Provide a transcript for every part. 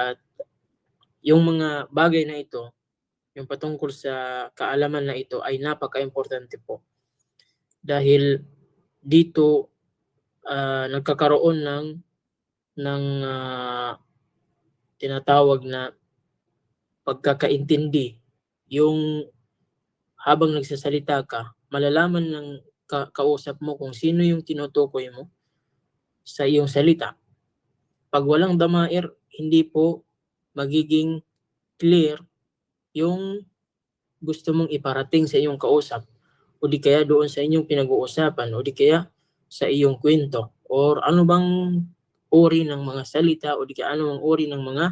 At yung mga bagay na ito, yung patungkol sa kaalaman na ito ay napaka-importante po. Dahil dito nagkakaroon ng tinatawag na pagkakaintindi. Yung habang nagsasalita ka, malalaman ng kausap mo kung sino yung tinutukoy mo sa iyong salita. Pag walang damair, hindi po magiging clear yung gusto mong iparating sa iyong kausap, o di kaya doon sa inyong pinag-uusapan, o di kaya sa iyong kwento, or ano bang uri ng mga salita, o di kaya ano bang uri ng mga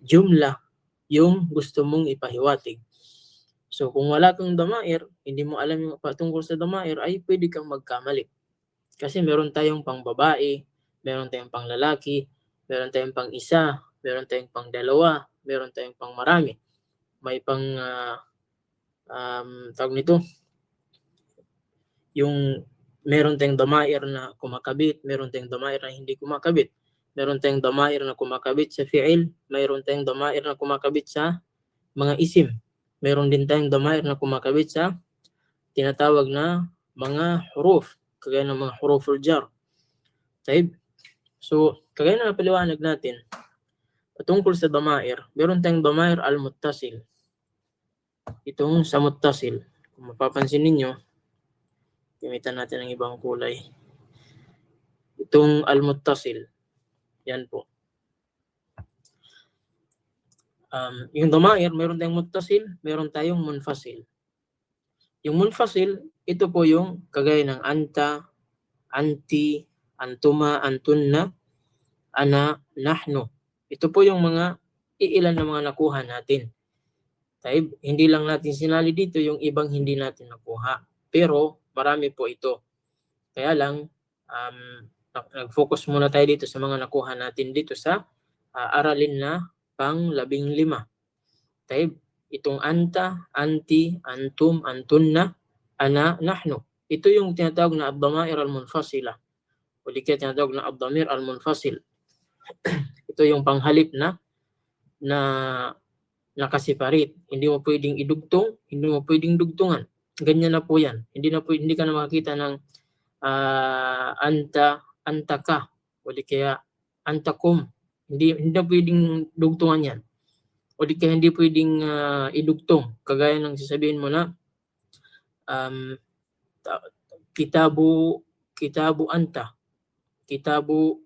jumla yung gusto mong ipahiwatig. So kung wala kang damair, hindi mo alam yung patungkol sa damair, ay pwede kang magkamali. Kasi meron tayong pang babae, meron tayong pang lalaki, meron tayong pang isa, meron tayong pang dalawa, meron tayong pang marami. May pang tawag nito, yung meron tayong damair na kumakabit, meron tayong damair na hindi kumakabit. Meron tayong damair na kumakabit sa fi'il, meron tayong damair na kumakabit sa mga isim. Meron din tayong damair na kumakabit sa tinatawag na mga huruf, kagaya ng mga huruful jar. So, kagaya na napaliwanag natin, patungkol sa damair, meron tayong damair al-muttasil. Itong sa muttasil, kung mapapansin ninyo, gamitan natin ng ibang kulay. Itong al-muttasil, yan po. Yung damair, meron tayong muttasil, meron tayong munfasil. Yung munfasil, ito po yung kagaya ng anta, anti, antuma, antunna, ana, nahnu. Ito po yung mga iilan na mga nakuha natin. Hindi lang natin sinali dito yung ibang hindi natin nakuha. Pero marami po ito. Kaya lang, nag-focus muna tayo dito sa mga nakuha natin dito sa aralin na pang-15. Itong anta, anti, antum, antunna, ana, nahnu. Ito yung tinatawag na ad-damair al-munfasila. O di kaya tinatawag na ad-damir al-munfasil. Ito yung panghalip na nakasiparit. Hindi mo pwedeng idugtong, hindi mo pwedeng dugtungan. Ganyan na po yan. Hindi ka na makakita ng antaka, o di kaya antakum. Hindi na pwedeng dugtungan yan. O di kaya hindi pwedeng idugtong. Kagaya ng sasabihin mo na kitabu anta, kitabu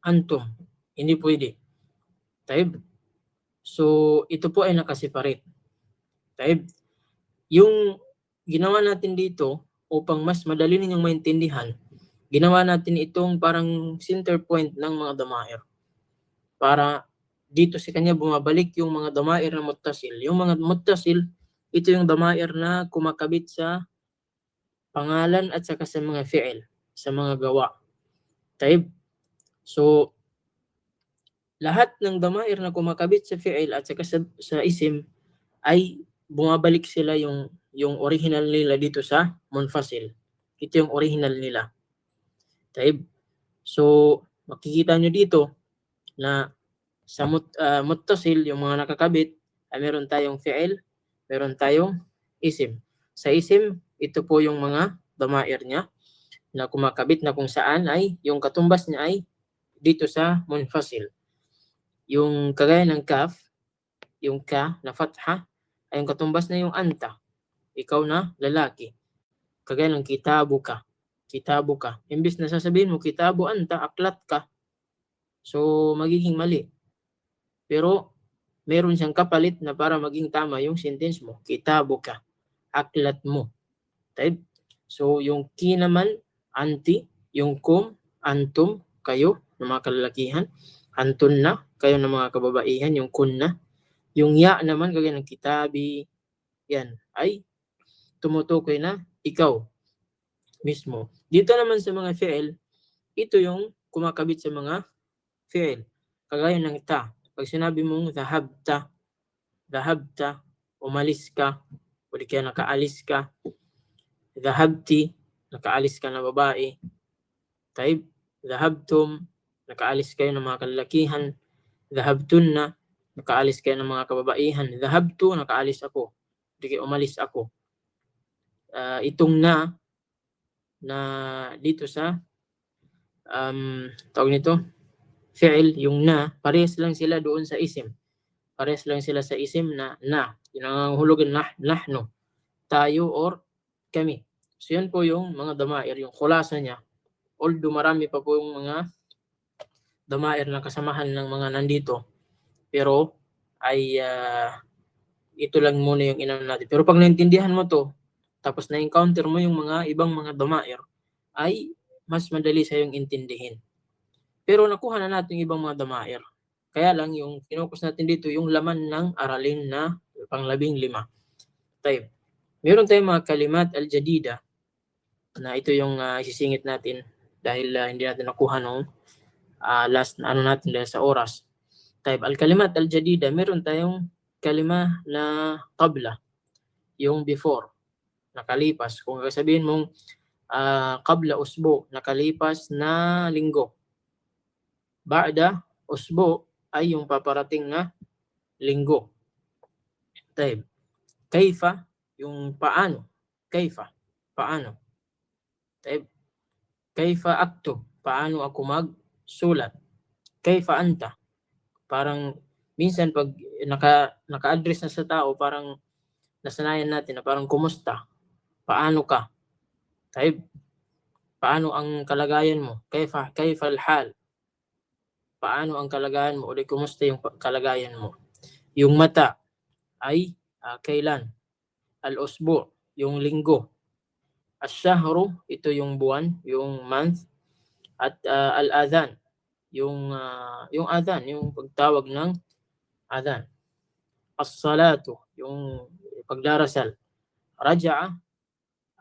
antum. Hindi pwede. So, ito po ay nakasiparate. Yung ginawa natin dito, upang mas madali ninyong maintindihan, ginawa natin itong parang center point ng mga damair. Para dito sa kanya bumabalik yung mga damair na muttasil. Yung mga muttasil, ito yung damair na kumakabit sa pangalan at saka sa mga fi'il, sa mga gawa. So, lahat ng damair na kumakabit sa fi'il at saka sa isim ay bumabalik sila yung original nila dito sa munfasil. Ito yung original nila. So, makikita nyo dito na sa muttasil, yung mga nakakabit, ay meron tayong fi'il, meron tayong isim. Sa isim, ito po yung mga damair niya na kumakabit na kung saan ay yung katumbas niya ay dito sa munfasil. Yung kagaya ng kaf, yung ka na fatha, ay yung katumbas na yung anta, ikaw na lalaki. Kagaya ng kitabu ka. Imbis na sasabihin mo kitabu anta, aklat ka. So, magiging mali. Pero, meron siyang kapalit na para maging tama yung sentence mo. Kitabu ka. Aklat mo. So, yung ki naman, anti. Yung kum, antum, kayo, ng mga kalalakihan. Antun na, kayo ng mga kababaihan. Yung kun na. Yung ya naman, kagaya ng kitabi, yan, ay tumutukoy na ikaw mismo. Dito naman sa mga fi'il, ito yung kumakabit sa mga fi'il. Kagaya ng ta. Pag sinabi mong dhahabta, umalis ka, o di kaya nakaalis ka. Dhahabti, nakaalis ka na babae. Dhahabtum, nakaalis kayo ng mga kalalakihan. Dhahabtunna, nakaalis kayo ng mga kababaihan. Dhahabtu, nakaalis ako. Sige, umalis ako. Itong na dito sa tawag nito, fi'il, yung na, parehas lang sila doon sa isim. Parehas lang sila sa isim na. Yun ang hulugan nahnu, tayo or kami. So yan po yung mga damair, yung khulasa niya. Although marami pa po yung mga damair na kasamahan ng mga nandito, pero ay ito lang muna yung inano natin. Pero pag naintindihan mo to, tapos na-encounter mo yung mga ibang mga damair, ay mas madali sa yung intindihin. Pero nakuha na natin yung ibang mga damair. Kaya lang yung focus natin dito yung laman ng aralin na pang-15. Tayo. Meron tayong mga kalimat al-jadida na ito yung isisingit natin dahil hindi natin nakuha nung last na ano natin dahil sa oras. Tayo. Al-kalimat al-jadida, meron tayong kalima na qabla, yung before, nakalipas. Kung sabihin mong qabla usbu, nakalipas na linggo. Ba'da usbu ay yung paparating na linggo. Taib. Kaifa, yung paano. Kaifa, paano. Taib. Kaifa aktub, paano ako magsulat. Kaifa anta, parang minsan pag naka-address na sa tao, parang nasanayan natin na parang kumusta, paano ka. Taib. Paano ang kalagayan mo? Kaifa al-hal, paano ang kalagayan mo? O di kumusta yung kalagayan mo? Yung mata ay kailan. Al-usbu, yung linggo. Ash-shahru, ito yung buwan, yung month. At al-adhan, yung adhan, yung pagtawag ng adhan. As-salatu, yung pagdarasal. Raja'a,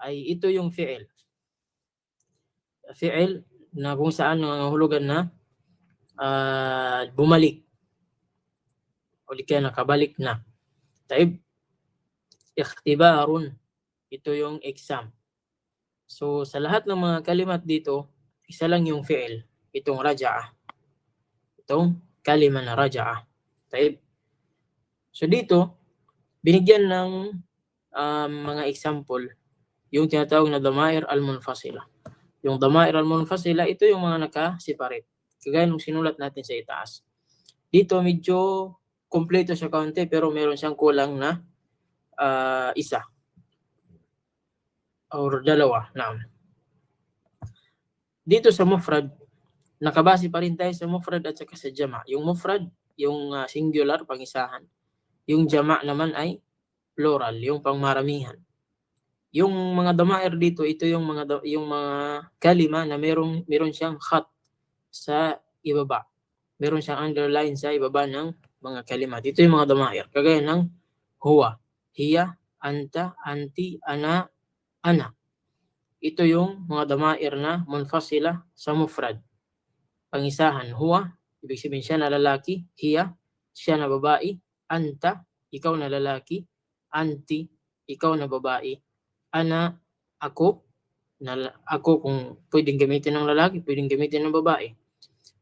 ay ito yung fi'il. Fi'il na kung saan nangangahulugan na bumalik. O di kaya nakabalik na. Taib. Ikhtibarun, ito yung exam. So sa lahat ng mga kalimat dito, isa lang yung fi'il, itong raja'a. Itong kalima na raja'a. Taib. So dito, binigyan ng mga example, yung tinatawag na damair al-munfasila. Yung damair al-munfasila, ito yung mga naka-separate. Kagaya nung sinulat natin sa itaas. Dito medyo kompleto siya kaunti, pero meron siyang kulang na isa or dalawa. Naam. Dito sa mufrad, nakabase pa rin tayo sa mufrad at saka sa jama'. Yung mufrad, yung singular, pangisahan. Yung jama' naman ay plural, yung pangmaramihan. Yung mga damair dito, ito yung mga kalima na meron siyang khat sa ibaba. Meron siyang underline sa ibaba ng mga kalimat. Ito yung mga damair. Kagaya ng huwa, hiya, anta, anti, ana. Ito yung mga damair na munfasila sa mufrad. Pangisahan, huwa, ibig sabihin siya na lalaki. Hiya, siya na babae. Anta, ikaw na lalaki. Anti, ikaw na babae. Ana, ako kung pwedeng gamitin ng lalaki, pwedeng gamitin ng babae.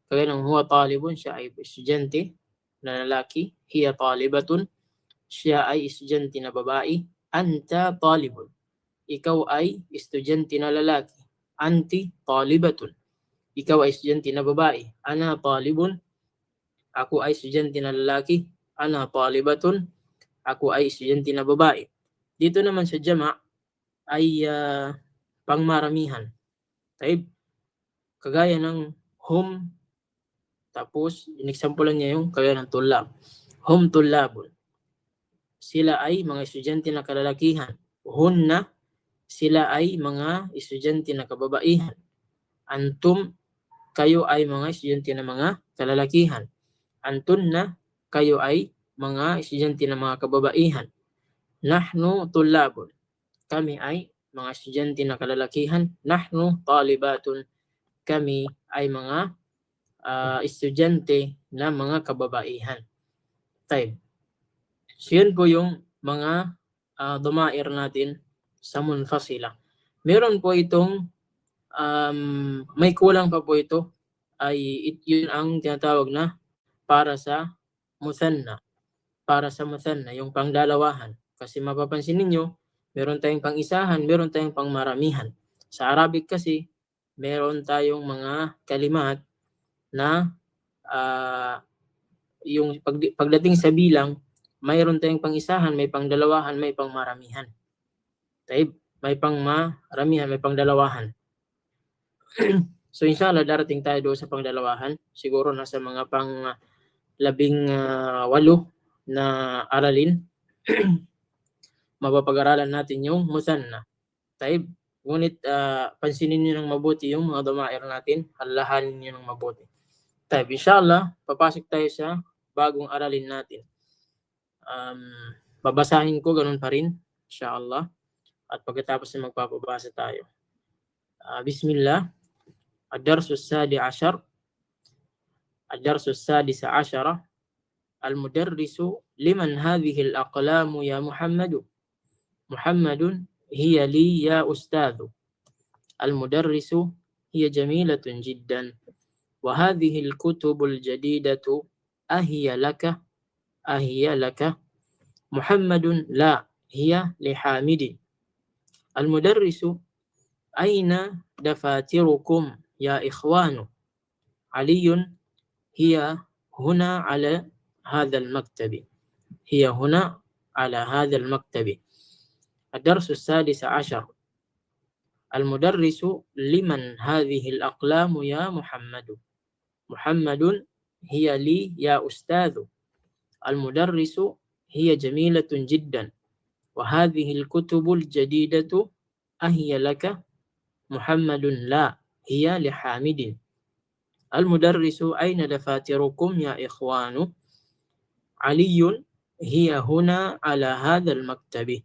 Kaya ng huwa talibun, siya ay estudyante na lalaki. Hiya talibatun, siya ay estudyante na babae. Anta talibun, ikaw ay estudyante na lalaki. Anti talibatun, ikaw ay estudyante na babae. Ana talibun, ako ay estudyante na lalaki. Ana talibatun, ako ay estudyante na babae. Dito naman sa jama' ay pangmaramihan. Taib. Kagaya ng hum, tapos in-examplean niya yung kagaya ng tulab. Hum tulabun, sila ay mga estudyante na kalalakihan. Hunna, sila ay mga estudyante na kababaihan. Antum, kayo ay mga estudyante na mga kalalakihan. Antunna, kayo ay mga estudyante na mga kababaihan. Nahnu tulabun, kami ay mga estudyante na kalalakihan. Nahnu talibatun, kami ay mga estudyante na mga kababaihan. Taib. So yun po yung mga damair natin sa munfasila. Meron po itong may kulang pa po ito. ay yun ang tinatawag na para sa muthanna. Para sa muthanna, yung pangdalawahan. Kasi mapapansin ninyo, meron tayong pang-isahan, meron tayong pangmaramihan. Sa Arabic kasi, meron tayong mga kalimat na yung pagdating sa bilang, mayroon tayong pang-isahan, may pangdalawahan, may pangmaramihan. May pangmaramihan, may pangdalawahan. So inshallah darating tayo doon sa pangdalawahan. Siguro nasa mga pang 18 na aralin. Mapapag-aralan natin yung muthanna. Ngunit pansinin niyo ng mabuti yung mga dhamair natin, halahanin niyo ng mabuti. Inshallah, papasok tayo sa bagong aralin natin. Babasahin ko ganun pa rin, inshallah. At pagkatapos na magpapabasa tayo. Bismillah. الدرس السادس عشر المدرس لمن هذه الأقلام يا محمد محمد هي لي يا أستاذ المدرس هي جميلة جدا وهذه الكتب الجديدة أهي لك محمد لا هي لحامد المدرس أين دفاتركم يا إخوان علي هي هنا على هذا المكتب الدرس السادس عشر المدرس لمن هذه الأقلام يا محمد محمد هي لي يا أستاذ المدرس هي جميلة جدا وهذه الكتب الجديدة أهي لك محمد لا هي لحامد المدرس أين دفاتركم يا إخوان علي هي هنا على هذا المكتب.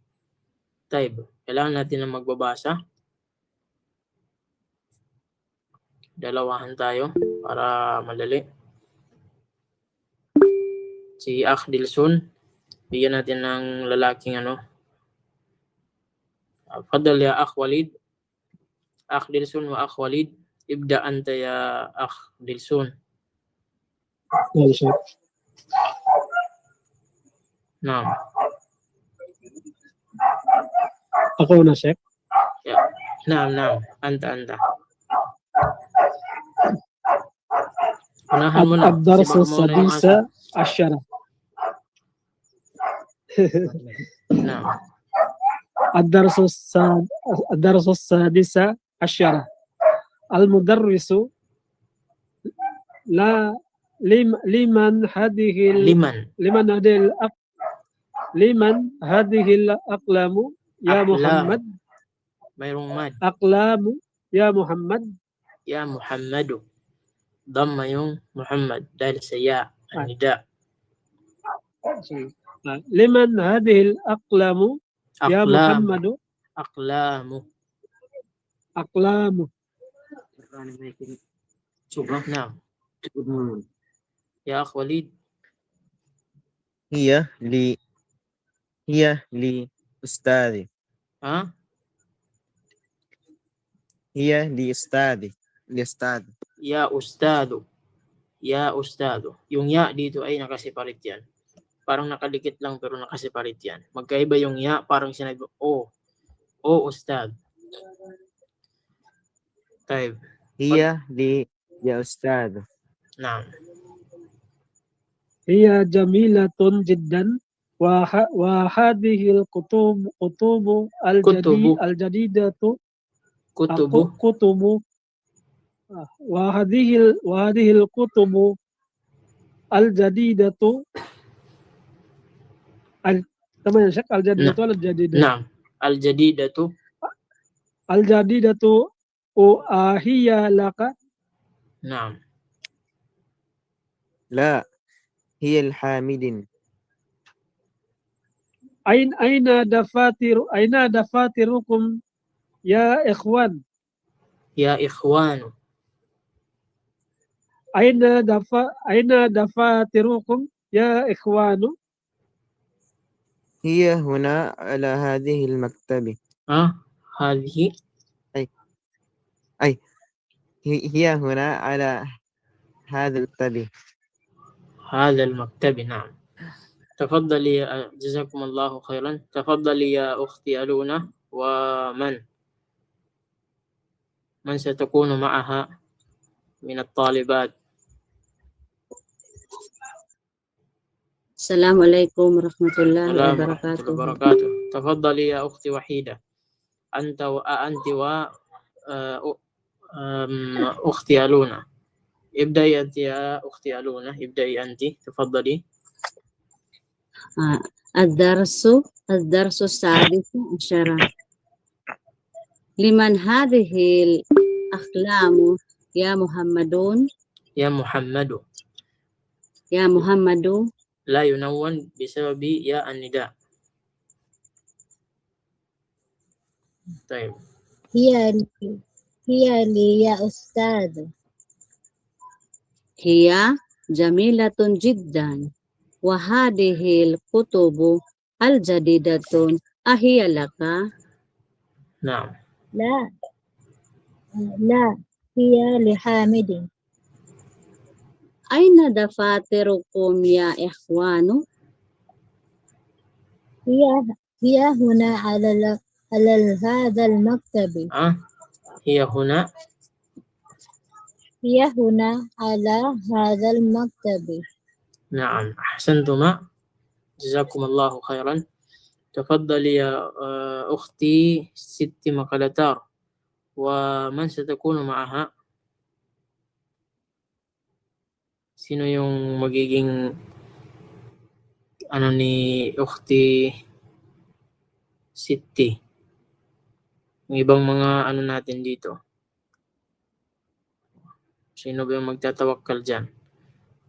Kailangan natin na magbabasa. Dalawahan tayo para madali. Si Akh Dilson, bigyan natin ng lalaking Fadal ya Akh Walid. Akh Dilson wa Akh Walid. Ibda anta ya Akh Dilson. Naam. Ako na, Sheikh? Ya. Naam. Anta. Unahan mo na. الدرس السادس عشر Naam. الدرس السادس عشر المدرس لمن هذه الأقلام يا محمد mayroong mad. أقلام يا محمد Ya Muhammadu. Dhamma yung Muhammad dahil sa ya, an-nida. لمن هذه الأقلام يا محمد أقلام Naam. Ya Akh Walid. هي لأستاذي هي لأستاذي Ya Ustado. Yung ya dito ay nakasiparit yan. Parang nakadikit lang pero nakasiparit yan. Magkaiba yung ya, parang sinabi o Ustad. هي يا أستاذ. Naam. هي جميلة جدا وهذه الكتب الجديدة وهذه الكتب الجديدة تمام شك الجديدة ولا الجديدة؟ نعم الجديدة هي لك. نعم. لا هي الحامد. أين دفاتركم يا إخوان؟ أين دفاتركم يا إخوان؟ هي هنا على هذه المكتبة. هذه هي هنا على هذا المكتب. هذا المكتب. نعم. تفضلي جزاكم الله خيرا. تفضلي يا أختي ألونا. ومن ستكون معها من الطالبات؟ السلام عليكم ورحمة الله السلام ورحمة الله وبركاته. وبركاته. تفضلي يا أختي وحيدة. أنت أختي ألونا. ابدأي أنت يا أختي ألونا، ابدأي أنت، تفضلي. الدرس السادس عشر. لمن هذه الأقلام يا محمدون؟ يا محمد. يا محمد. لا ينون بسبب يا النداء. طيب. هي لي يا أستاذ. هي جميلة جدا. وهذه الكتب الجديدة أهي لك؟ نعم. لا هي لحامد. أين دفاتركم يا إخوان؟ هي هنا على هذا المكتب. هي هنا. هي هنا على هذا المكتب. نعم، أحسنتما، جزاكم الله خيرا. تفضلي يا أختي 6 مقالتار. ومن ستكون معها؟ Sino yung magiging ni Ukhti Siti? Yung ibang mga natin dito. Sino ba yung magtatawakkal dyan?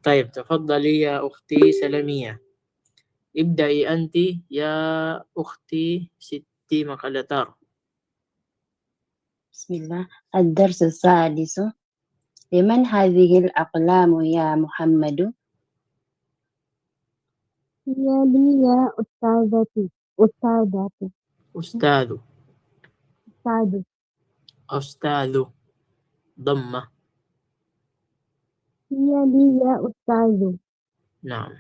طيب تفضلي يا أختي سلمية. ابدأي أنت يا أختي 6 مقالتار. بسم الله. الدرس السادس. لمن هذه الأقلام يا محمد؟ هي لي يا أستاذتي. أستاذ ضمة. هي لي يا أستاذ. نعم.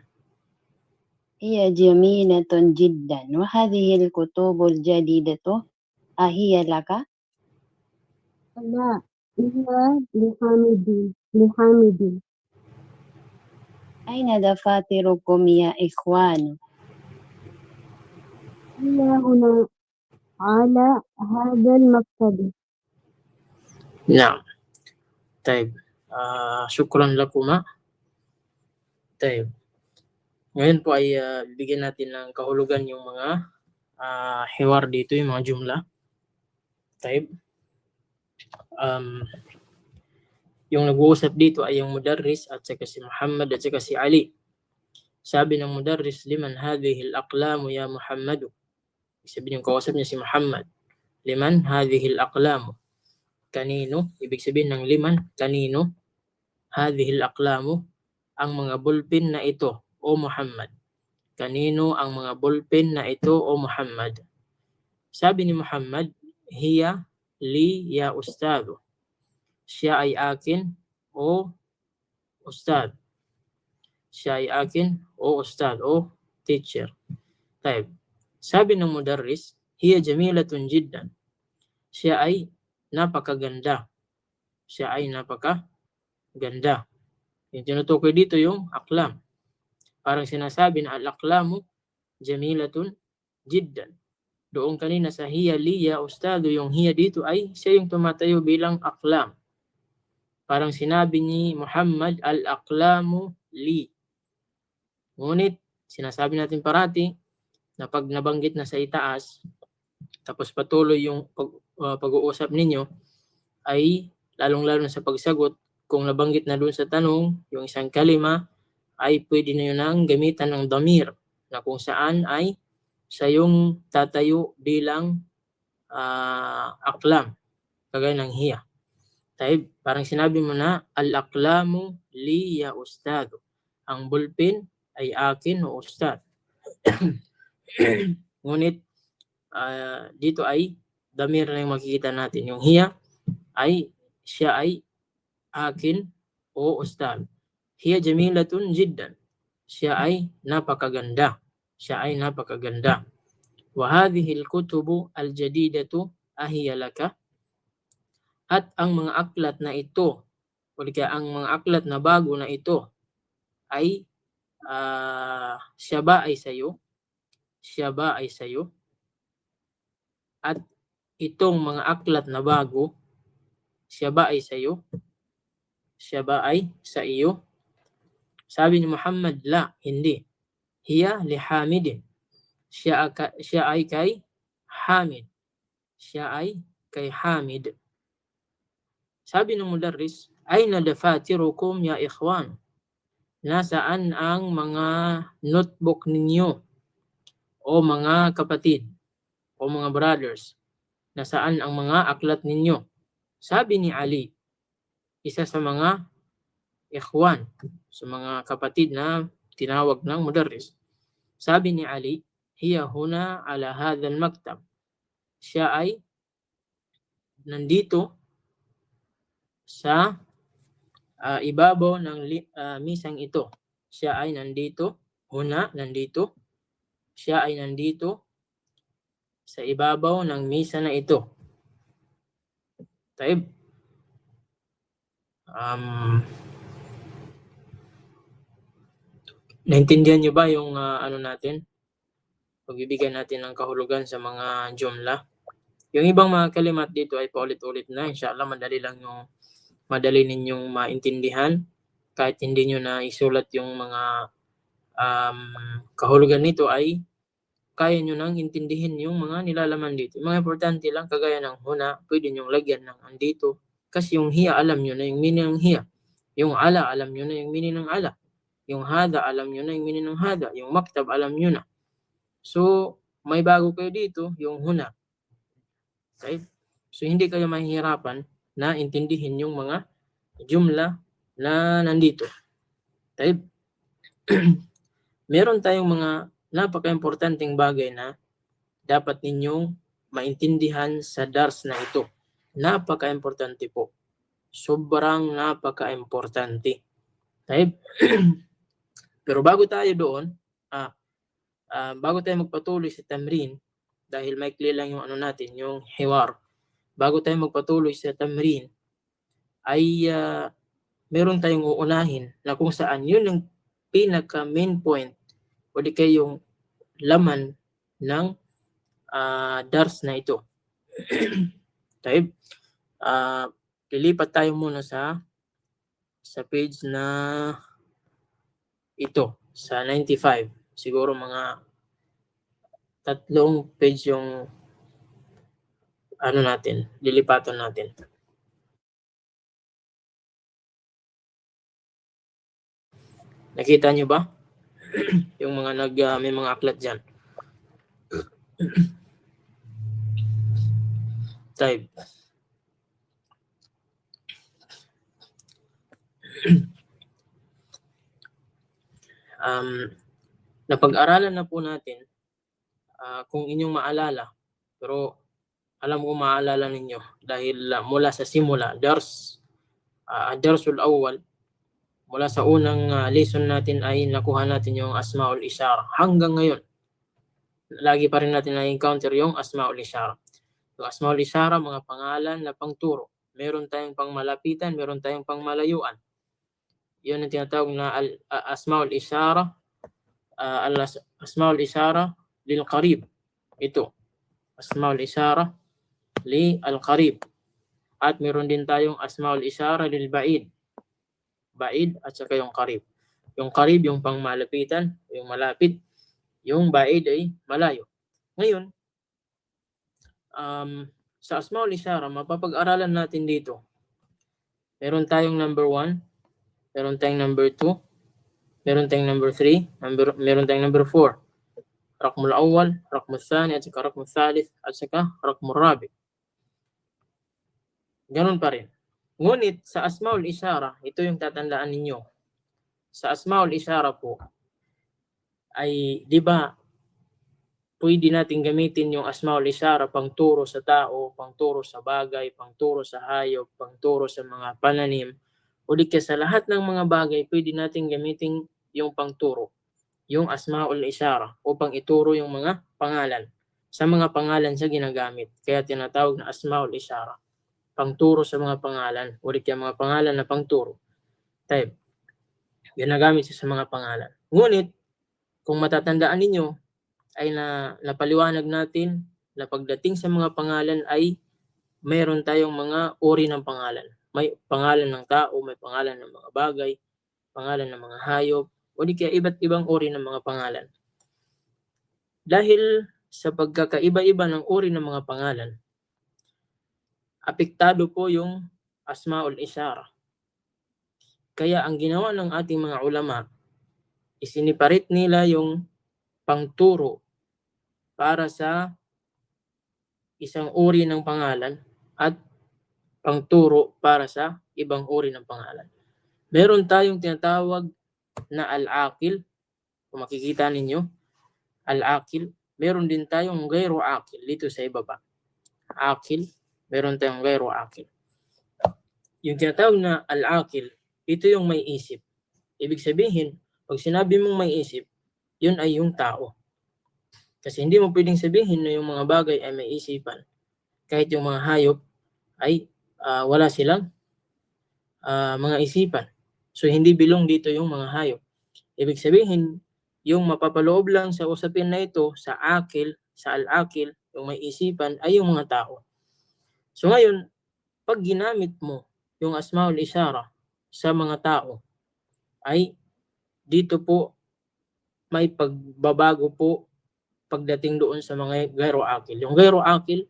هي جميلة جدا. وهذه الكتب الجديدة أهي لك؟ لا هي لحامد. أين دفاتركم يا إخوان؟ هي هنا على هذا المكتب. نعم. طيب. شكرا لكما. طيب. Ngayon po ay bigyan natin ng kahulugan yung mga hiwar dito, yung mga jumla. Type. Yung nag-uusap dito ay yung mudarris at saka si Muhammad at saka si Ali. Sabi ng mudarris, liman hadhihi al-aqlamu ya Muhammadu. Sabi yung kausap niya si Muhammad. Liman hadhihi al-aqlamu. Kanino? Ibig sabihin ng liman, kanino? Hadhihi al-aqlamu, ang mga bulpin na ito, o Muhammad. Kanino ang mga bulpin na ito, o Muhammad? Sabi ni Muhammad, hiya li ya ustado. Siya ay akin, o ustad. Siya ay akin, o ustad, o teacher. Type. Sabi ng mudarris, hiya jamilatun jiddan. Siya ay napakaganda. Siya ay napakaganda. Yung tinutukoy dito yung aklam. Parang sinasabi na al-aklamu jamilatun jiddan. Doon kanina sa hiya liya ustado, yung hiya dito ay siya yung tumatayo bilang aklam. Parang sinabi ni Muhammad, al-aklamu li. Ngunit sinasabi natin parati na pag nabanggit na sa itaas, tapos patuloy yung pag-uusap ninyo, ay lalong-lalo na sa pagsagot, kung nabanggit na doon sa tanong, yung isang kalima, ay pwede na yun ang gamitan ng damir, na kung saan ay sa yung tatayo bilang aklam, kagaya ng hiya. Taib, parang sinabi mo na, al-aklamu li ya ustado. Ang bulpin ay akin o ustad. Ngunit dito ay damir na yung makikita natin. Yung hiya ay siya ay akin o ustad. Hiya jamilatun jiddan. Siya ay napakaganda. Siya ay napakaganda. Wa hadhihi al-kutubu al-jadidatu ahiya laka. At ang mga aklat na ito, o kaya ang mga aklat na bago na ito ay siya ba ay sayo? Siya ba ay sayo? At itong mga aklat na bago, siya ba ay sayo? Siya ba ay sa iyo? Sabi ni Muhammad, la, hindi. Hiya li Hamidin. Siya ay kay Hamid. Siya ay kay Hamid. Sabi ng mudarris, ayna dafatirukum ya ikhwan? Nasaan ang mga notebook ninyo o mga kapatid o mga brothers? Nasaan ang mga aklat ninyo? Sabi ni Ali, isa sa mga ikhwan, sa mga kapatid na tinawag ng mudarris. Sabi ni Ali, hiya huna ala hadha al-maktab. Siya ay nandito sa ibabaw ng misang ito. Siya ay nandito, huna, nandito. Siya ay nandito sa ibabaw ng misa na ito. Taib. Naintindihan niyo ba yung ano natin? Pagbibigyan natin ng kahulugan sa mga jumla. Yung ibang mga kalimat dito ay paulit-ulit na. Inshallah, madali ninyong maintindihan. Kahit hindi nyo na isulat yung mga kahulugan nito ay kaya nyo nang intindihin yung mga nilalaman dito. Yung mga importante lang, kagaya ng huna, pwede nyong lagyan ng andito. Kasi yung hiya, alam nyo na yung meaning ng hiya. Yung ala, alam nyo na yung meaning ng ala. Yung hada, alam nyo na yung meaning ng hada. Yung maktab, alam nyo na. So, may bago kayo dito, yung huna. Okay? So, hindi kayo mahihirapan na intindihin yung mga jumla na nandito. Okay? Meron tayong mga napaka-importanteng bagay na dapat ninyong maintindihan sa dars na ito. Napaka-importante po. Sobrang napaka-importante. Okay? Pero bago tayo doon, bago tayo magpatuloy sa tamrin, dahil maikli lang yung ano natin, yung hiwar. Bago tayo magpatuloy sa tamrin, ay meron tayong uunahin na kung saan yun yung pinaka main point o di kaya yung laman ng dars na ito. Tayo, lilipat tayo muna sa page na ito, sa 95. Siguro mga 3 page yung ano natin, lilipatan natin. Nakita nyo ba? Yung mga may mga aklat dyan. Type. Napag-aralan na po natin kung inyong maalala, pero alam ko maalala ninyo dahil mula sa simula, darsul awwal, mula sa unang lesson natin ay nakuha natin yung asmaul isyara. Hanggang ngayon, lagi pa rin natin na-encounter yung asmaul isyara. Yung asmaul isyara, mga pangalan na pangturo. Meron tayong pangmalapitan, meron tayong pangmalayuan. Yun ang tinatawag na asmaul isyara, asmaul isyara lil qarib. Ito, asmaul isyara li al-qarib. At meron din tayong asmaul isyara lil ba'id. Ba'id at saka yung qarib. Yung qarib, yung pangmalapitan, yung malapit. Yung ba'id ay malayo. Ngayon, sa asmaul isyara, mapapag-aralan natin dito. Meron tayong number 1, meron tayong number 2, meron tayong number 3, meron tayong number 4. Rakmul awwal, rakmul thani, at saka rakmul thalith, at saka rakmul rabi. Ganun pa rin. Ngunit sa asmaul isyara, ito yung tatandaan ninyo. Sa asmaul isyara po, ay di ba pwede natin gamitin yung asmaul isyara pangturo sa tao, pangturo sa bagay, pangturo sa hayop, pangturo sa mga pananim, o di kaya sa lahat ng mga bagay, pwede natin gamitin yung pangturo, yung asmaul isyara, upang ituro yung mga pangalan. Sa mga pangalan siya ginagamit. Kaya tinatawag na asmaul isyara. Pangturo sa mga pangalan, o di kaya mga pangalan na pangturo. Type. Ginagamit siya sa mga pangalan. Ngunit, kung matatandaan ninyo, ay napaliwanag natin na pagdating sa mga pangalan ay mayroon tayong mga uri ng pangalan. May pangalan ng tao, may pangalan ng mga bagay, pangalan ng mga hayop, o di kaya iba't ibang uri ng mga pangalan. Dahil sa pagkakaiba-iba ng uri ng mga pangalan, apektado po yung asmaul isyara. Kaya ang ginawa ng ating mga ulama, isiniparit nila yung pangturo para sa isang uri ng pangalan at pangturo para sa ibang uri ng pangalan. Meron tayong tinatawag na al-aqil. Kung makikita ninyo, al-aqil. Meron din tayong ghayru aqil dito sa ibaba. Aqil, meron tayong ghayru aqil. Yung tinatawag na al-aqil, ito yung may isip. Ibig sabihin, pag sinabi mong may isip, yun ay yung tao. Kasi hindi mo pwedeng sabihin na yung mga bagay ay may isipan. Kahit yung mga hayop ay wala silang mga isipan. So hindi bilong dito yung mga hayop. Ibig sabihin, yung mapapaloob lang sa usapin na ito, sa akil, sa al-akil, yung may isipan, ay yung mga tao. So ngayon, pag ginamit mo yung asmaul isyara sa mga tao, ay dito po may pagbabago po pagdating doon sa mga ghayru akil. Yung ghayru akil,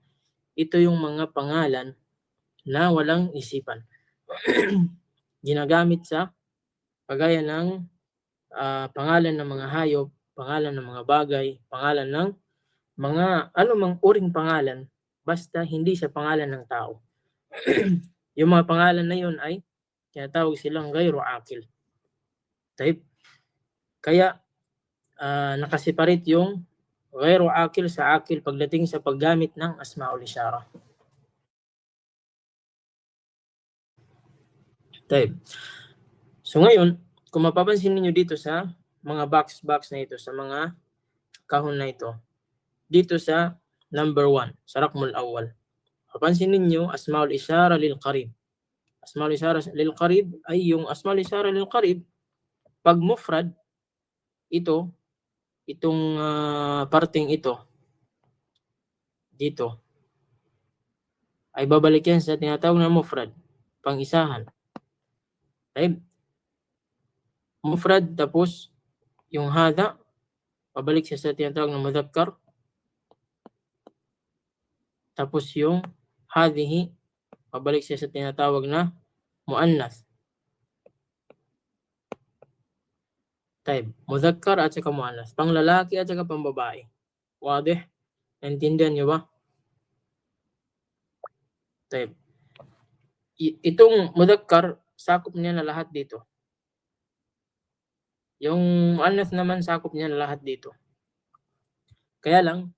ito yung mga pangalan na walang isipan. Ginagamit sa kagaya ng pangalan ng mga hayop, pangalan ng mga bagay, pangalan ng mga anumang uring pangalan, basta hindi sa pangalan ng tao. Yung mga pangalan na yun ay tinatawag silang ghayru akil. Type. Kaya nakasiparate yung ghayru akil sa akil pagdating sa paggamit ng asmaul isyara. Type. So ngayon, kung mapapansin niyo dito sa mga box na ito, sa mga kahon na ito, dito sa number 1, sa rakmul awwal, mapapansin niyo asmaul isyara lil qarib. Asmaul isyara lil qarib ay yung asmaul isyara lil qarib, pag mufrad, itong parting ito, dito, ay babalik yan sa tinatawag na mufrad, pang-isahan. Right? Mufrad, tapos yung hada, pabalik siya sa tinatawag na mudhakkar. Tapos yung hadhihi, pabalik siya sa tinatawag na muannas. Type, mudhakkar at saka muannas. Pang lalaki at saka pang babae. Wadih? Naintindihan niyo ba? Type. Itong mudhakkar, sakop niya na lahat dito. Yung muannas naman, sakop niya na lahat dito. Kaya lang,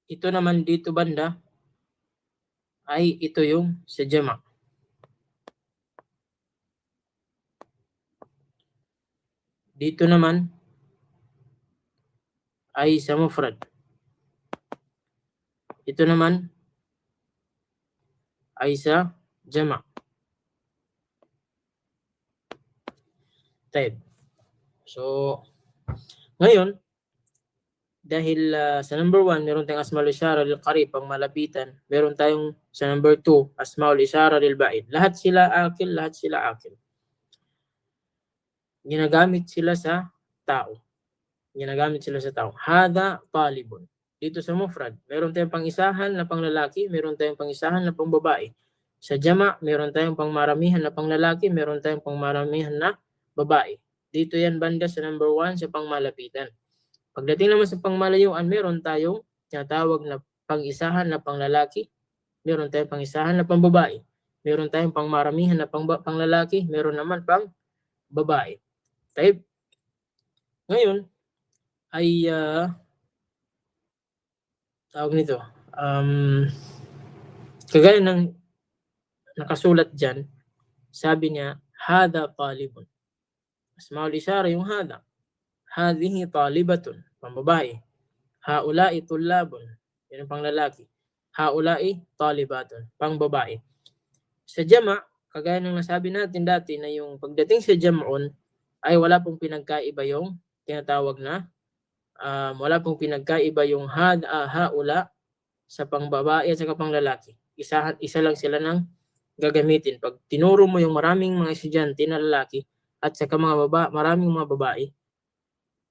ito naman dito banda, ay ito yung sa jama'. Dito naman ay sa mufrad. Ito naman ay sa jama'. Type. So, ngayon, dahil sa number 1, meron tayong asmaul isyara lil qarib, pang malapitan. Meron tayong sa number 2, asmaul isyara lil ba'id. Lahat sila akil, lahat sila akil. Ginagamit sila sa tao. Ginagamit sila sa tao. Hada talibun. Dito sa mufrad, meron tayong pang-isahan na pang lalaki, meron tayong pang-isahan na pang babae. Sa jama', meron tayong pang maramihan na pang lalaki, meron tayong pang maramihan na babae. Dito yan banda sa number 1 sa pangmalapitan. Pagdating naman sa pangmalayuan, meron tayong tinatawag na pang-isahan na pang lalaki, meron tayong pang-isahan na pang babae, meron tayong pang maramihan na pang lalaki, meron naman pang babae. Type. Ngayon ay tawag nito, kagaya ng nakasulat dyan, sabi niya, hada talibun. Asmaul isyara yung hada. Hadhihi talibatun, pambabae. Haula'i tullabun, yun ang panglalaki. Haula'i talibatun, pangbabae. Sa jama', kagaya ng nasabi natin dati na yung pagdating sa jam'un ay wala pong pinagkaiba yung tinatawag na wala pong pinagkaiba yung haula sa pangbabae at sa panglalaki. Isa lang sila ng gagamitin. Pag tinuro mo yung maraming mga estudyante na lalaki at sa maraming mga babae,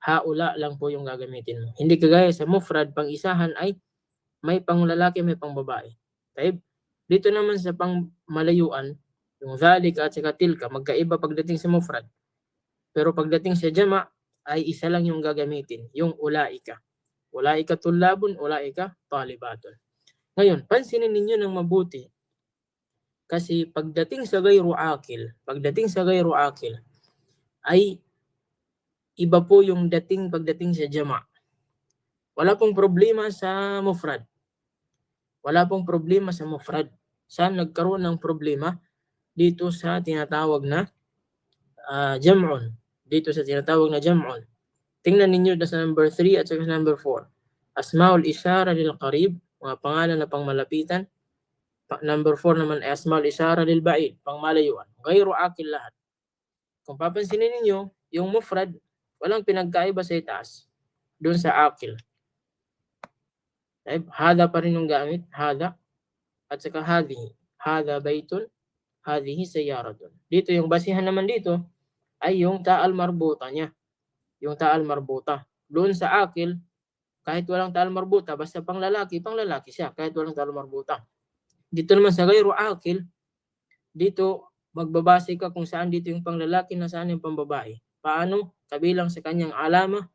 haula lang po yung gagamitin mo. Hindi kagaya sa mufrad, pang isahan ay may panglalaki, may pangbabae. Taib. Dito naman sa pangmalayuan, yung dhalika at saka tilka, magkaiba pagdating sa mufrad. Pero pagdating sa jama' ay isa lang yung gagamitin, yung ulaika. Ulaika tullabun, ulaika talibatun. Ngayon, pansinin ninyo ng mabuti. Kasi pagdating sa gayru akil ay iba po yung pagdating sa jama'. Wala pong problema sa mufrad. Saan nagkaroon ng problema? Dito sa tinatawag na jam'un. Tingnan ninyo sa number 3 at sa number 4. Asmaul isyara lil qarib, mga pangalan na pangmalapitan. Number 4 naman ay asmaul isyara lil ba'id, pangmalayuan. Gayru akil lahat. Kung papansinin ninyo, yung mufrad, walang pinagkaiba sa itaas. Doon sa akil. Hada pa rin yung gamit, hada. At saka hadhihi. Hada baytun, hadhihi sayyaratun. Dito yung basihan naman dito ay yung ta'al marbuta niya. Yung ta'al marbuta. Doon sa akil, kahit walang ta'al marbuta, basta panglalaki siya, kahit walang ta'al marbuta. Dito naman sa gayru akil, dito magbabase ka kung saan dito yung panglalaki na saan yung pambabae. Paano? Kabilang sa kanyang alama,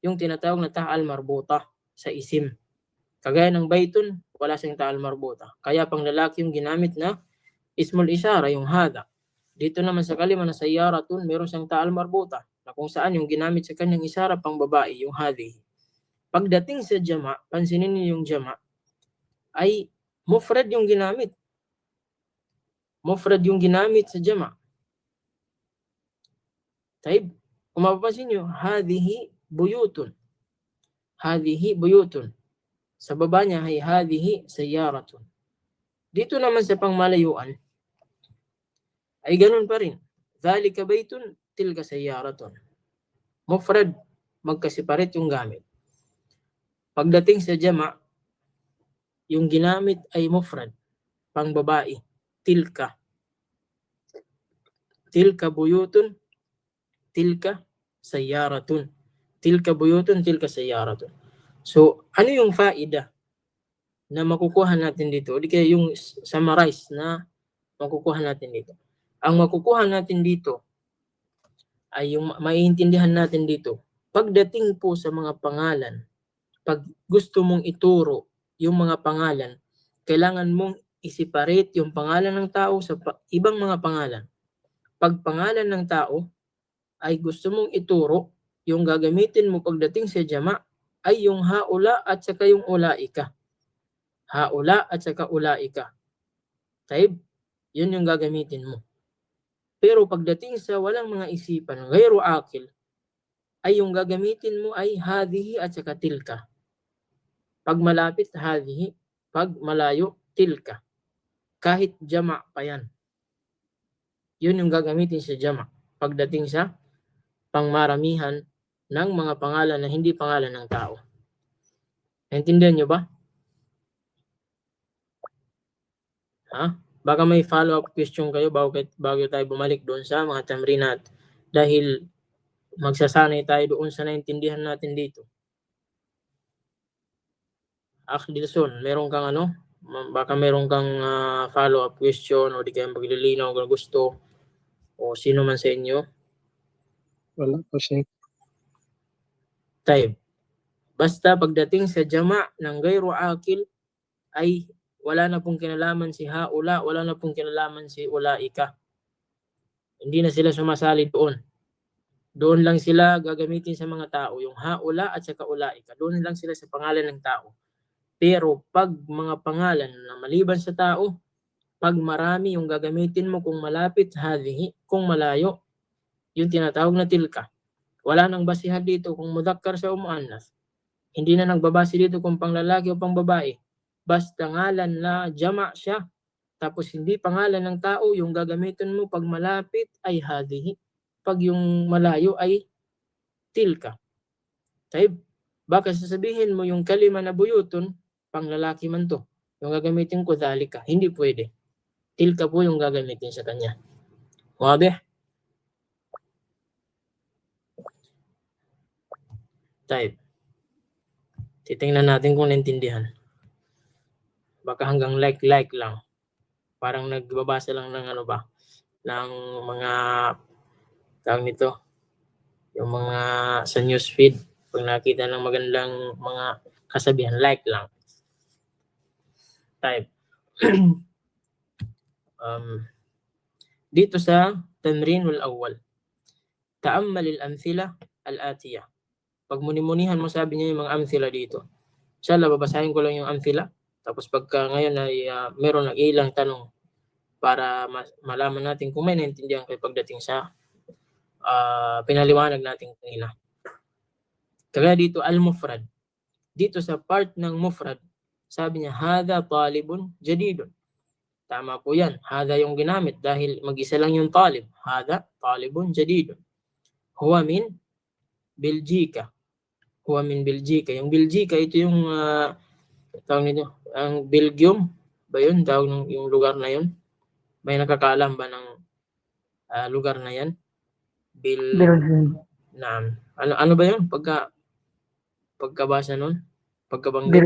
yung tinatawag na ta'al marbuta sa isim. Kagaya ng baytun, wala siyang ta'al marbuta. Kaya panglalaki yung ginamit na ismul isyara, yung hada. Dito naman sa kalima na sayyaratun, meron siyang ta'al marbuta na kung saan yung ginamit sa kanyang isyara pang babae, yung hadhihi. Pagdating sa jama', pansinin niyo yung jama' ay mufrad yung ginamit. Sa jama'. Taib. Kung mapapansin niyo, hadhihi buyutun. Sa baba niya ay hadhihi sayyaratun. Dito naman sa pangmalayuan ay ganun pa rin. Dhalika baytun, tilka sayyaratun. Mufrad, magkasiparit yung gamit. Pagdating sa jama', yung ginamit ay mufrad, pang babae, tilka. Tilka buyutun, tilka sayyaratun. So, ano yung faida na makukuha natin dito? O di kaya yung summarize na makukuha natin dito. Ang makukuha natin dito ay yung maiintindihan natin dito. Pagdating po sa mga pangalan, pag gusto mong ituro yung mga pangalan, kailangan mong i-separate yung pangalan ng tao sa ibang mga pangalan. Pag pangalan ng tao ay gusto mong ituro, yung gagamitin mo pagdating sa jama' ay yung haula at saka yung ulaika. Taib, yun yung gagamitin mo. Pero pagdating sa walang mga isipan, gayru akil, ay yung gagamitin mo ay hadhihi at saka tilka. Pag malapit, hadhihi. Pag malayo, tilka. Kahit jama' pa yan. Yun yung gagamitin sa jama' pagdating sa pangmaramihan ng mga pangalan na hindi pangalan ng tao. Naintindihan nyo ba? Baka may follow-up question kayo bago tayo bumalik doon sa mga tamrinat. Dahil magsasanay tayo doon sa naintindihan natin dito. Akhdilson, meron kang baka meron kang follow-up question o di kaya paglilinaw kung gusto o sino man sa inyo. Wala po, Sheikh. Taib. Basta pagdating sa jama' ng gayru akil ay wala na pong kinalaman si haula, wala na pong kinalaman si ulaika. Hindi na sila sumasali doon. Doon lang sila gagamitin sa mga tao, yung haula at saka ulaika. Doon lang sila sa pangalan ng tao. Pero pag mga pangalan na maliban sa tao, Pag marami yung gagamitin mo, kung malapit, hadhihi. Kung malayo, yung tinatawag na tilka. Wala nang basihan dito kung mudhakkar siya o muannas. Hindi na nagbabase dito kung panglalaki o pangbabae. Basta ngalan na jama siya, tapos hindi pangalan ng tao, yung gagamitin mo pag malapit ay hadhihi. Pag yung malayo ay tilka. Taib. Baka sasabihin mo yung kalima na buyutun, panglalaki man to. Yung gagamitin ko dhalika. Hindi pwede. Tilka po yung gagamitin sa kanya. Wabe? Taib. Titingnan natin kung naintindihan. Baka hanggang like lang. Parang nagbabasa lang ng ano ba, ng mga tawag nito, yung mga sa newsfeed, pag nakita ng magandang mga kasabihan, like lang. Type. Dito sa Tamrin wal-awwal, ta'ammal al-amthila al-atiyah. Pag muni-munihan mo, sabi niya yung mga amthila dito. Inshallah, babasahin ko lang yung amthila. Tapos pagka ngayon ay meron ng ilang tanong para malaman natin kung may naintindihan kayo pagdating sa pinaliwanag natin kanina. Kaya dito, al-mufrad. Dito sa part ng mufrad, sabi niya, hadha talibun jadidun. Tama po yan. Hadha yung ginamit dahil mag-isa lang yung talib. Hadha talibun jadidun. Huwa min Belgica. Huwa min Belgica. Yung Belgica, ito yung tawag nito, ang Belgium ba yun? Tawag ng yung lugar na yun? May nakakaalam ba ng lugar na yan? Belgium. Naam. Ano ba yun? Pagkabasa nun? Pagkabanggit?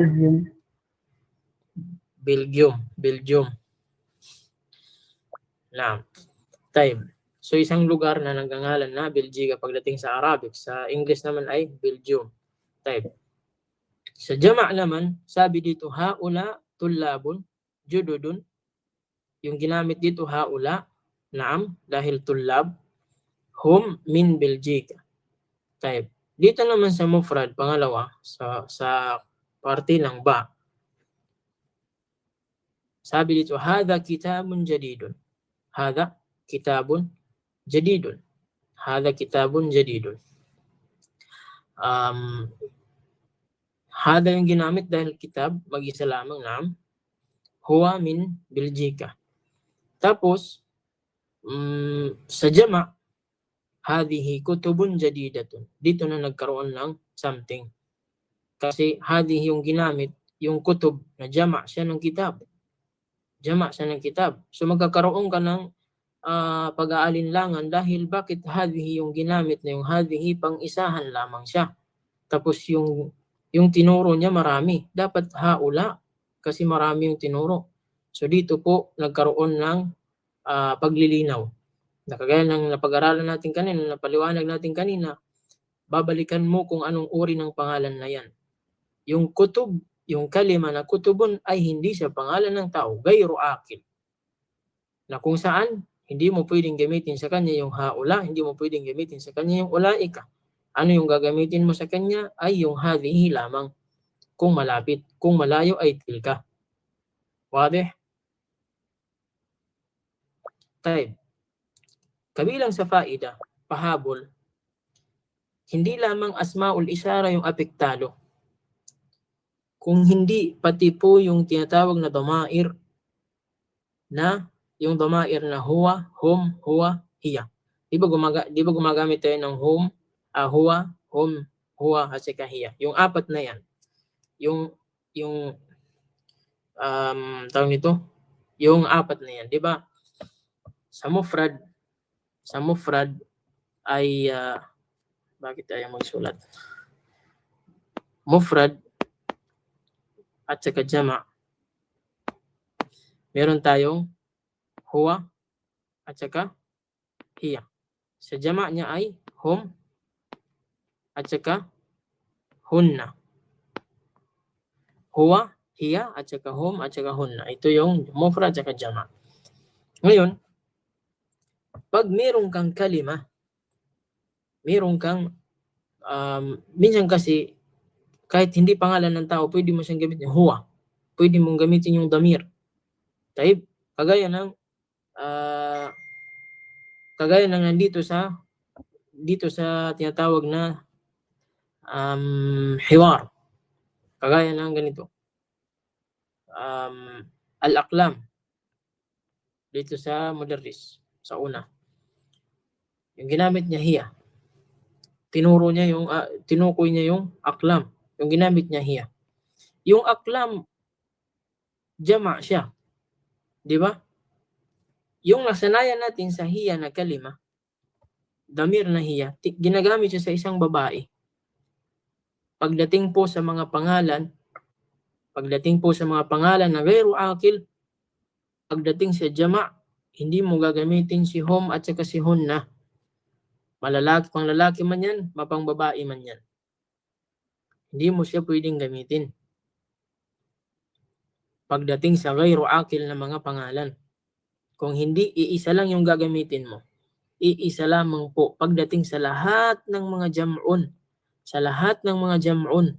Belgium. Naam. Time. So isang lugar na nanggangalan na Belgica pagdating sa Arabic. Sa English naman ay Belgium. Time. Sa jama' naman, sabi dito, haula tullabun jududun. Yung ginamit dito, haula, naam, dahil tullab, hum min Belgica. Type. Dito naman sa mufrad, pangalawa, sa parte ng ba, sabi dito, hadha kitabun jadidun. Hadha kitabun jadidun. Hadha kitabun jadidun. Hada yung ginamit dahil kitab, mag-isa lamang, naam, huwa min Belgica. Tapos, sa jama', hadihi kutubun jadidatun. Dito na nagkaroon ng something. Kasi hadihi yung ginamit, yung kutub na jama' siya ng kitab. Jama' siya ng kitab. So magkakaroon ka ng pag-aalinlangan dahil bakit hadihi yung ginamit na yung hadihi pang isahan lamang siya. Tapos yung tinuro niya marami. Dapat haula kasi marami yung tinuro. So dito po nagkaroon ng paglilinaw. Nakagaya ng napag-aralan natin kanina, napaliwanag natin kanina, babalikan mo kung anong uri ng pangalan na yan. Yung kutub, yung kalima na kutubun ay hindi siya pangalan ng tao, gayro akil. Na kung saan, hindi mo pwedeng gamitin sa kanya yung haula, hindi mo pwedeng gamitin sa kanya yung ulaika. Ano yung gagamitin mo sa kanya ay yung hadhihi lamang. Kung malapit, kung malayo ay tilka. Wadih? Taib. Kabilang sa faida, pahabol, hindi lamang asmaul isyara yung apektado. Kung hindi, pati po yung tinatawag na damair na yung damair na huwa, hum, huwa, hiya. Di ba gumagamit tayo ng hum, huwa, hum, huwa, at saka hiya. Yung apat na yan. Yung tawag nito, yung apat na yan. Di ba? Sa mufrad ay bakit tayo magsulat? Mufrad at saka jama'. Meron tayong huwa at saka hiya. Sa jama' niya ay hum at saka hunna. Huwa, hiya at saka hum at saka hunna. Ito yung mufrad at saka jama'. Ngayon, pag meron kang kalima, meron kang minsan kasi kahit hindi pangalan ng tao, pwede mo siyang gamitin huwa. Pwede mong gamitin yung damir. Taib, Kagaya ng nandito sa tinatawag na hiwar. Kagaya ng ganito. Al-aqlam dito sa mudarris sa una. Yung ginamit niya hiya. Tinukoy niya yung aklam. Yung ginamit niya hiya. Yung aklam, jama' siya. Di ba? Yung nasanayan natin sa hiya na kalima, damir na hiya, ginagamit siya sa isang babae. Pagdating po sa mga pangalan na ghairu akil, pagdating sa jama', hindi mo gagamitin si hum at saka si hunna. Panglalaki man yan, mapangbabae man yan. Hindi mo siya pwedeng gamitin. Pagdating sa ghairu akil na mga pangalan. Kung hindi, iisa lang yung gagamitin mo. Iisa lamang po pagdating sa lahat ng mga jam'un. Sa lahat ng mga jam'un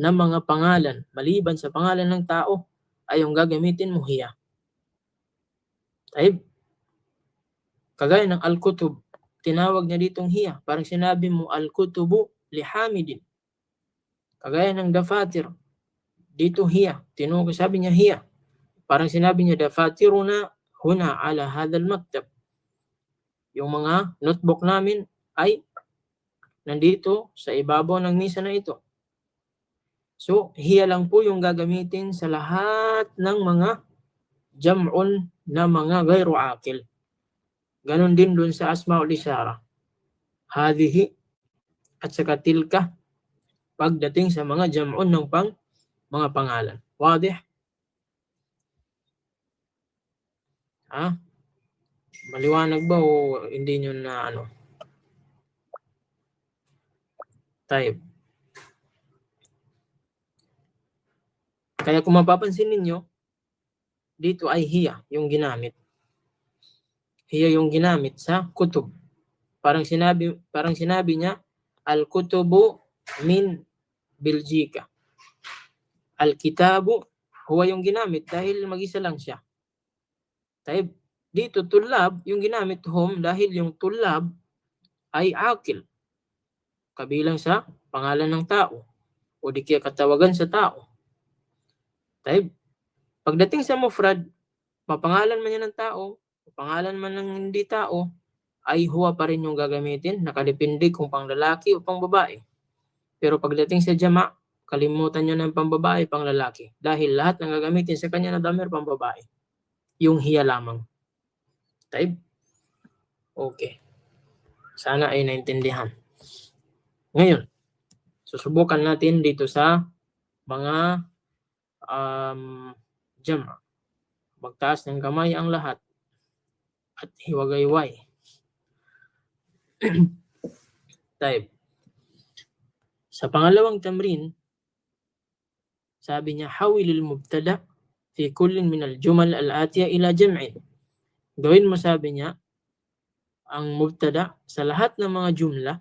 na mga pangalan, maliban sa pangalan ng tao, ay yung gagamitin mo hiya. Taib. Kagaya ng al-kutub, tinawag niya ditong hiya. Parang sinabi mo, al-kutubu lihamidin. Kagaya ng dafatir, dito hiya. Sabi niya hiya. Parang sinabi niya, dafatiruna huna ala hadal maktab. Yung mga notebook namin ay nandito sa ibabaw ng misa na ito. So, hiya lang po yung gagamitin sa lahat ng mga jam'un na mga ghairu akil. Ganon din dun sa asma'ul isyara. Hadhihi at saka tilka pagdating sa mga jam'un ng mga pangalan. Wadih? Maliwanag ba o hindi nyo na type? Kaya kung mapapansin ninyo, dito ay hiya yung ginamit. Hiya yung ginamit sa kutub. Parang sinabi niya, al-kutubu min Belgica. Al-kitabu, huwa yung ginamit dahil mag-isa lang siya. Taib. Dito tulab, yung ginamit hum dahil yung tulab ay akil. Kabilang sa pangalan ng tao o di kaya katawagan sa tao. Taib. Pagdating sa mufrad, mapangalan man yan ng tao, mapangalan man ng hindi tao, ay huwa pa rin yung gagamitin, nakadepende kung pang lalaki o pang babae. Pero pagdating sa jama', kalimutan nyo ng pang babae, pang lalaki. Dahil lahat ng gagamitin sa kanya na damir pang babae. Yung hiya lamang. Taib? Okay. Sana ay naintindihan. Ngayon, susubukan natin dito sa mga jama'. Magtaas ng kamay ang lahat at hiwagayway. Taib. Sa pangalawang tamrin, sabi niya, hawilil mubtada fi kullin min al-jumal al-atiya ila jam'in. Gawin mo, sabi niya, ang mubtada sa lahat ng mga jumla,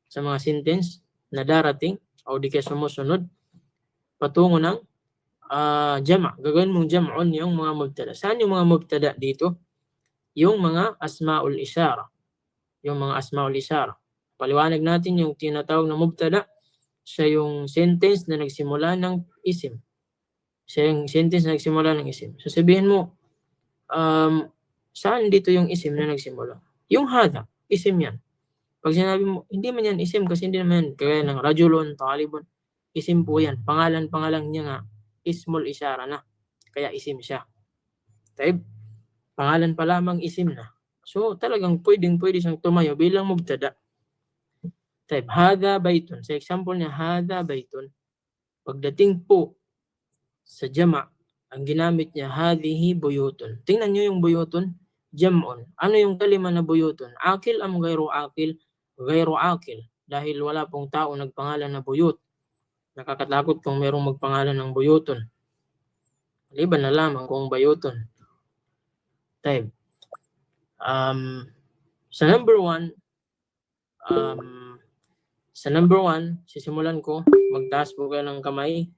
sa mga sentence na darating o di kaya sumusunod, patungo ng jama'. Gagawin mong jam'un yung mga mubtada. Saan yung mga mubtada dito? Yung mga asma'ul isyara. Yung mga asma'ul isyara. Paliwanag natin yung tinatawag na mubtada. Siya yung sentence na nagsimula ng isim. Siya yung sentence na nagsimula ng isim. So sabihin mo, saan dito yung isim na nagsimula? Yung hada, isim yan. Pag sinabi mo, hindi man yan isim kasi hindi naman kaya ng rajulun, talibun, isim po yan. Pangalan niya nga, ismul isyara na. Kaya isim siya. Taib, pangalan pa lamang isim na. So talagang pwede siyang tumayo bilang mubtada. Taib, hada baytun. Sa example niya, hada baytun. Pagdating po sa jama', ang ginamit niya, hadhihi buyutun. Tingnan niyo yung buyutun, jam'un. Ano yung kalima na buyutun? Akil am ghairu akil? Ghairu akil. Dahil wala pong tao nagpangalan na buyut. Nakakatakot kung merong magpangalan ng buyutun. Liban na lamang kung bayutun. Taib. Sa number one, sisimulan ko, magtaas po kayo ng kamay.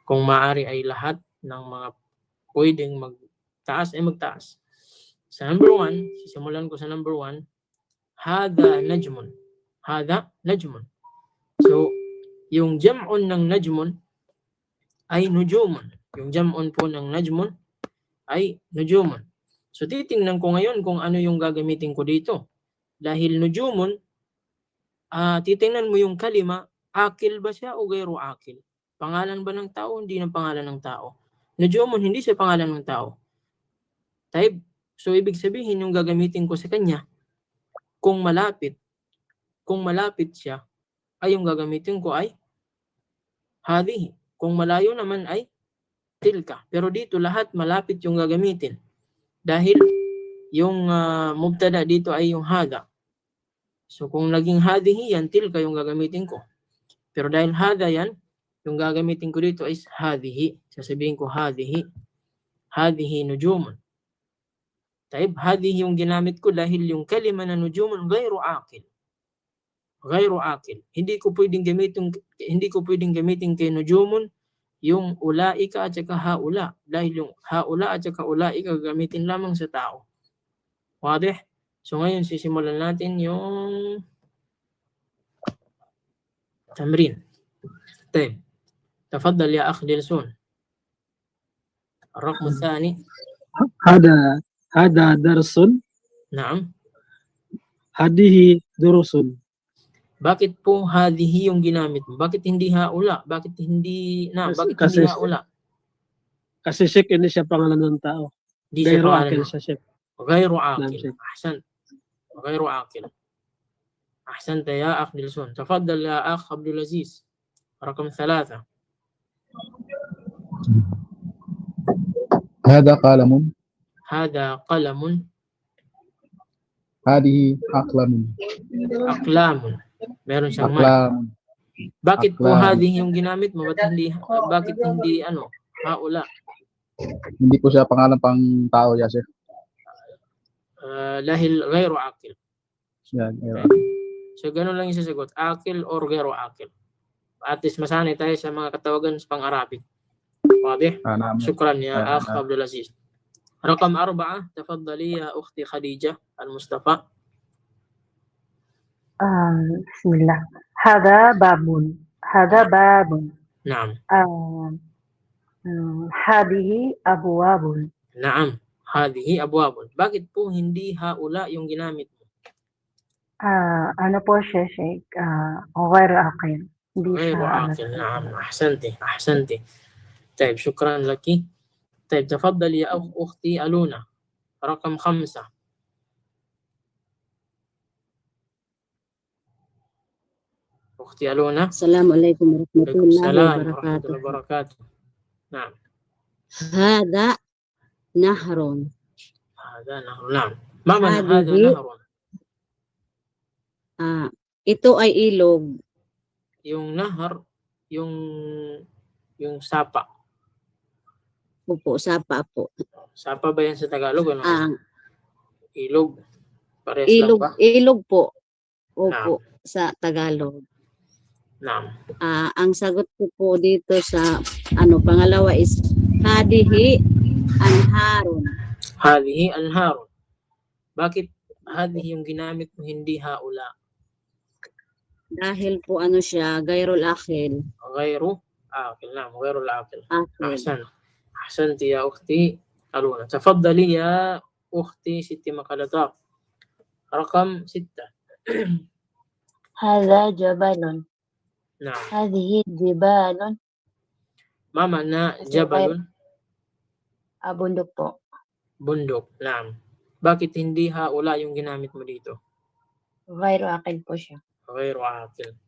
Kung maaari ay lahat ng mga pwedeng magtaas ay magtaas. Sa number 1, sisimulan ko sa number 1, hada najmun. Hada najmun. So, yung jam'un ng najmun ay nujumun. Yung jam'un po ng najmun ay nujumun. So, titingnan ko ngayon kung ano yung gagamitin ko dito. Dahil nujumun, titingnan mo yung kalima, akil ba siya o gayro akil? Pangalan ba ng tao? Hindi ng pangalan ng tao. Nujumun, hindi siya pangalan ng tao. Type. So, ibig sabihin yung gagamitin ko sa kanya, kung malapit siya, ay yung gagamitin ko ay hadhihi. Kung malayo naman ay tilka. Pero dito lahat malapit yung gagamitin. Dahil yung mubtada dito ay yung hada. So kung naging hadhihi yan, tilka yung gagamitin ko. Pero dahil hada yan, yung gagamitin ko dito is hadhihi. Sasabihin ko hadhihi. Hadhihi nujumun. Taib, hadhihi yung ginamit ko dahil yung kalima na nujumun gayro akil. Gayro akil. Hindi ko pwedeng gamitin kay nujumun yung ulaika at saka haula. Dahil yung haula at saka ulaika gamitin lamang sa tao. Wadih? So ngayon sisimulan natin yung tamrin. طيب تفضل يا أخ ديلسون. الرقم الثاني. هذا درس. نعم. هذه دروس. Bakit po hadhihi yung ginamit mo? Bakit hindi haula? Bakit hindi Kasi haula? Kasi Sheikh hindi siya pangalan ng tao. Di siya Gayro pangalan akil ng- siya, Sheikh. غير نعم عاقل. شيخ. أحسنت. غير عاقل. أحسنت يا أخ ديلسون. تفضل يا أخ عبد العزيز. رقم 3. هذا قلم. هذا قلم. هذه أقلام. أقلام. Meron siyang man. أقلام. Bakit po Aklam. hadhihi yung ginamit mo? Bakit hindi haula? Hindi po siya pangalan pang tao, ya Sheikh. Dahil غير عاقل. Yan, yan. So ganun lang yung sasagot. Akil or غير عاقل. At least masanay tayo sa mga katawagan sa pang-Arabic. واضح؟ نعم. شكرا يا نعم. أخ عبد العزيز. رقم 4. تفضلي يا أختي خديجة المصطفى. بسم الله. هذا باب. نعم. هذه أبواب. نعم. هذه أبواب. Bakit po hindi haula yung ginamit mo? أنا po siya, Sheikh, غير عاقل. Hindi غير siya, عاقل. نعم. أحسنتي. طيب شكرا لك. طيب تفضل يا أختي ألونا. رقم 5. أختي ألونا. السلام عليكم ورحمة عليكم الله السلام ورحمة وبركاته. الله وبركاته. نعم. هذا نهر. هذا نهر. نعم. ما معنى هذه- هذا نهر؟ Ito ay ilog. Yung nahar, yung sapa. Opo, sapa po. Sapa ba yan sa Tagalog? Ano? Ilog. Parehas lang ba? Ilog po. Opo, sa Tagalog. Naam. Ang sagot ko po dito sa pangalawa is hadihi anharun. Hadihi anharun. Bakit hadihi yung ginamit mo, hindi haula? Dahil po siya, gayrul akhil. غير عاقل. نعم غير العاقل. Akhil. أحسنت يا أختي ألونا. تفضلي يا أختي ست مقالطات. رقم 6. هذا جبل. نعم. هذه جبال. ما معنى جبل؟ Bundok po. Bundok. Naam. Bakit hindi haula yung ginamit mo dito? Gayru akhil po siya. غير عاقل.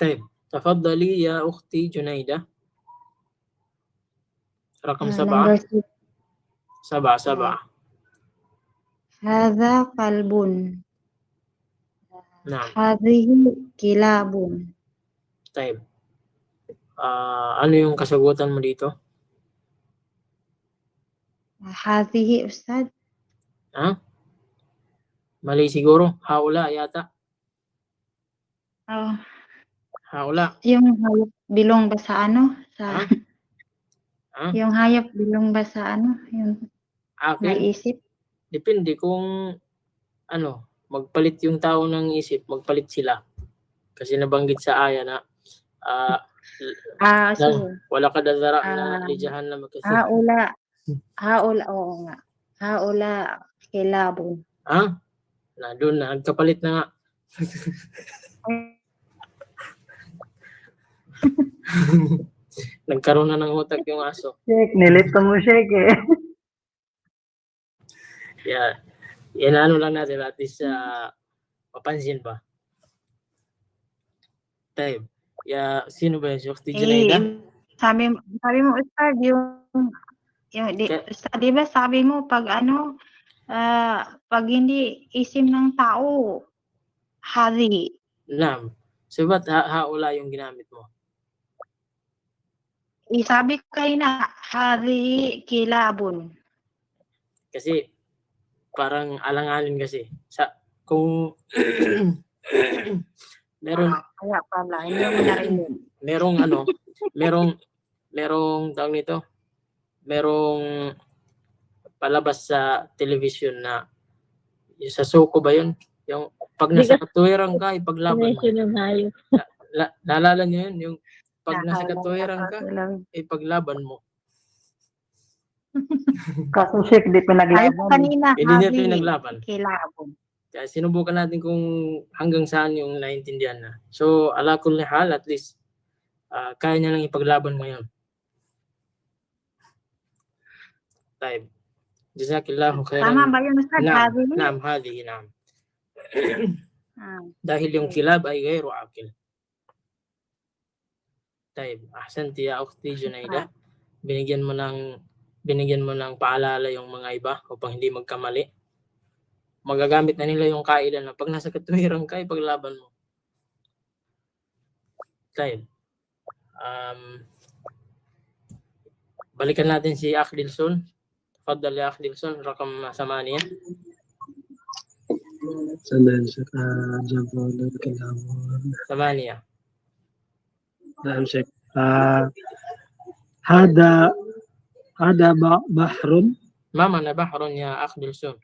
طيب تفضلي يا أختي جنيدة. رقم 7. 7. هذا قلب. نعم. هذه كلاب. طيب. Ano yung kasagutan mo dito? هذه أستاذ. Mali siguro. Haula yata. Oh, Haula. yung bilong ba sa ano? Sa Ha? Yung hayop bilong ba sa ano? Yung Akil? naisip? Depende kung ano, magpalit yung tao ng isip, magpalit sila. Kasi nabanggit sa aya na So, wala ka dadara na Ah, lijahan na magkasi. haula. Haula, oo nga. Haula kilabun. Ha? Na doon na, nagkapalit na nga. Nagkaroon na ng utak yung aso. Sheikh, nilito mo, Sheikh eh. Yeah. Yan ano lang natin, at least mapansin ba? Tayo. Sino ba yun? Si Junaida? Sabi mo, Ustad, Ustad, di ba sabi mo, pag pag hindi isim ng tao, hari. Naam. So ba't haula yung ginamit mo? Sabi ko kayo na, hari kilabun. Kasi parang alanganin kasi. Kung Kaya pala, hindi mo narinig. merong tawag nito, merong palabas sa television na yung sa Soko ba yun? Yung pag nasa katuwiran ka, ipaglaban mo. Naalala niyo yun? Yung pag nasa katuwiran ka, ipaglaban mo. Kaso Sheikh, di Ayun pinaglaban. kanina, Hindi niya hari pinaglaban. kilabun. Kaya sinubukan natin kung hanggang saan yung naintindihan na. So, ala kulli hal, at least, kaya niya lang ipaglaban ngayon. Taib. Jazakillahu khairan. Tama ba yun, Ustad? Hari? Naam, hadihi, naam. Ah, Dahil yung kilab ay gayro akil. Taib. Ahsanti ya ukhti Junaida. Binigyan mo ng paalala yung mga iba upang hindi magkamali. Magagamit na nila yung kaida na pag nasa katuwiran ka, ipaglaban mo. Taib. Balikan natin si Akhdilson. Tafadhal ya Akhdilson, rakam 8. Sandan Sheikh. Jabal kalamun. 8. Naam Sheikh. Hada bahrun. Ma mana bahrun ya Akhdilson?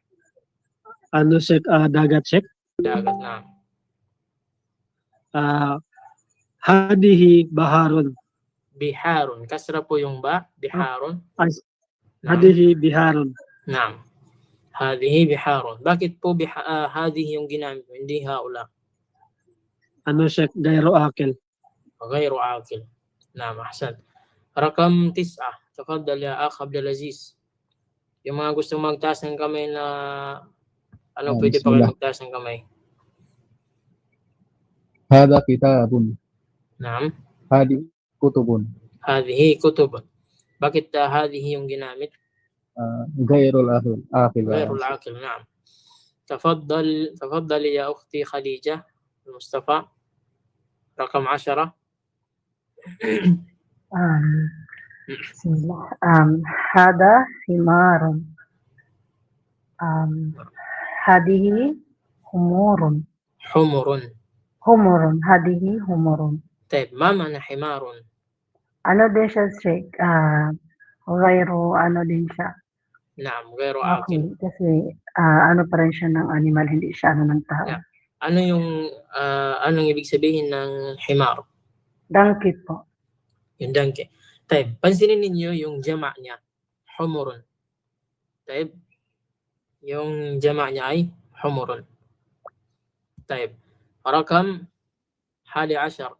Ano Sheikh? Dagat Sheikh. Dagat na. Hadihi baharun. Biharun. Kasra po yung ba. Biharun. Hadihi biharun. Naam. Hadihi biharun. Bakit po hadihi yung ginamit mo? Hindi haula. Ano Sheikh? Gayro akil. غير عاقل. نعم أحسنت. رقم 9. تفضل يا أخ عبد العزيز. Yung mga gusto magtaas ng kamay na pwede pa kayo magtaas ng kamay. هذا كتاب. Naam. هذه كتب. Hadihi kutub. Bakit hadihi yung ginamit? غير الآخر. غير العاقل. نعم. تفضل يا أختي خديجة المصطفى. رقم 10. Bismillah. Hada himarun. Hadihi humurun. حمر. Hadihi humurun. طيب ما معنى حمار؟ Ano din siya, Sheikh? Gayro, ano din siya? نعم غير عاقل. Okay, kasi ano pa rin siya ng animal, hindi siya ano ng tao. Yeah. Anong ibig sabihin ng himar? Donkey po. Yung donkey. طيب pansinin ninyo yung jama' niya. Humurun. طيب yung jama' niya ay humurun. طيب رقم 11.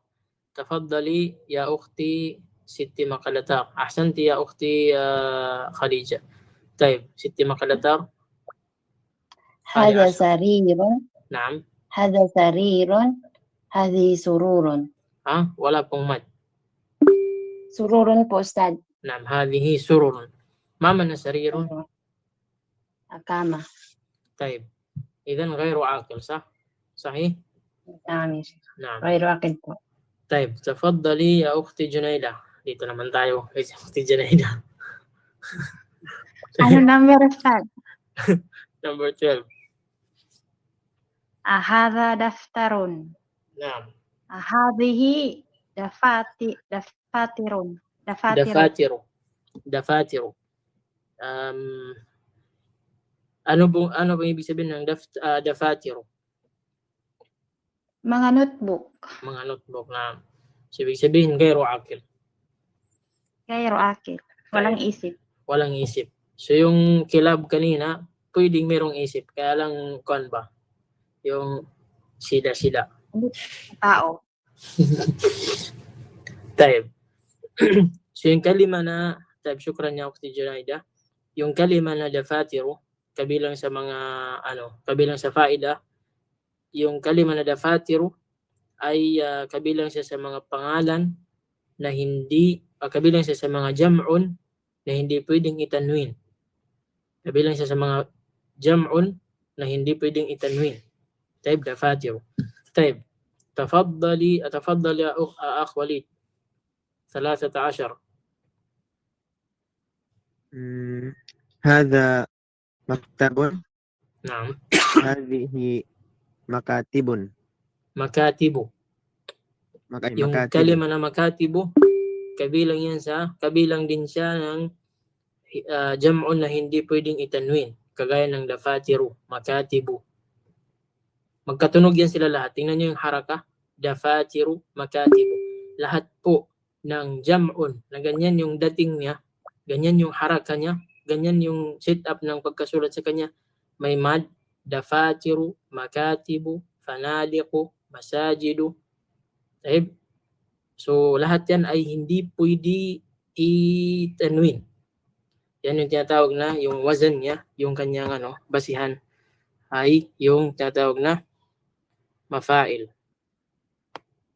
تفضلي يا أختي ست مقلتار. أحسنتي يا أختي خديجة. طيب 6 مقلتار. هذا سرير. نعم. هذا سرير. هذه سرور. ولا pong mad. سرور po, Ustad. نعم هذه سرور. ما معنى سرير؟ أقامة. طيب إذن غير عاقل صح؟ صحيح؟ نعم. نعم. غير عاقل po. طيب تفضلي يا أختي جنيدة. Dito naman tayo kay أختي جنيدة. Ano number, Ustad? Number 12. Hada daftarun. نعم. Hadihi dafatirun. دفاتر. dafatiru. Ano bang ibig sabihin ng dafatiru? Mga notebook. Mga notebook na. So, ibig sabihin, gayro akil. Gayro akil. Walang isip. Walang isip. So, yung kilab kanina, pwedeng merong isip. Kaya lang, kuan ba? Yung sila. Tao. Taib. So, yung kalima na, taib, syukran niya Ukhti Junaida. Yung kalima na dafatiru, kabilang sa mga, kabilang sa faida, yung kalima na dafatiru, ay kabilang siya sa mga pangalan na hindi, kabilang siya sa mga jam'un na hindi pwedeng itanwin. Kabilang siya sa mga jam'un na hindi pwedeng itanwin. Taib, dafatiru. Taib, تفضل يا أخ وليد 13. هذا مكتب. نعم. هذه مكاتب. Makatibu. Yung مكاتب. kalima na makatibu, kabilang din siya ng jam'un na hindi pwedeng itanwin. Kagaya ng dafatiru, makatibu. Magkatunog yan sila lahat. Tingnan nyo yung haraka. Dafatiru, makatibu. Lahat po ng jam'un na ganyan yung dating niya, ganyan yung haraka niya, ganyan yung sit-up ng pagkasulat sa kanya. May mad, dafatiru, makatibu, fanadiku, masajidu. Taib. So, lahat yan ay hindi pwede itanwin. Yan yung tinatawag na, yung wazan niya, yung kanyang basihan, ay yung tinatawag na mafail.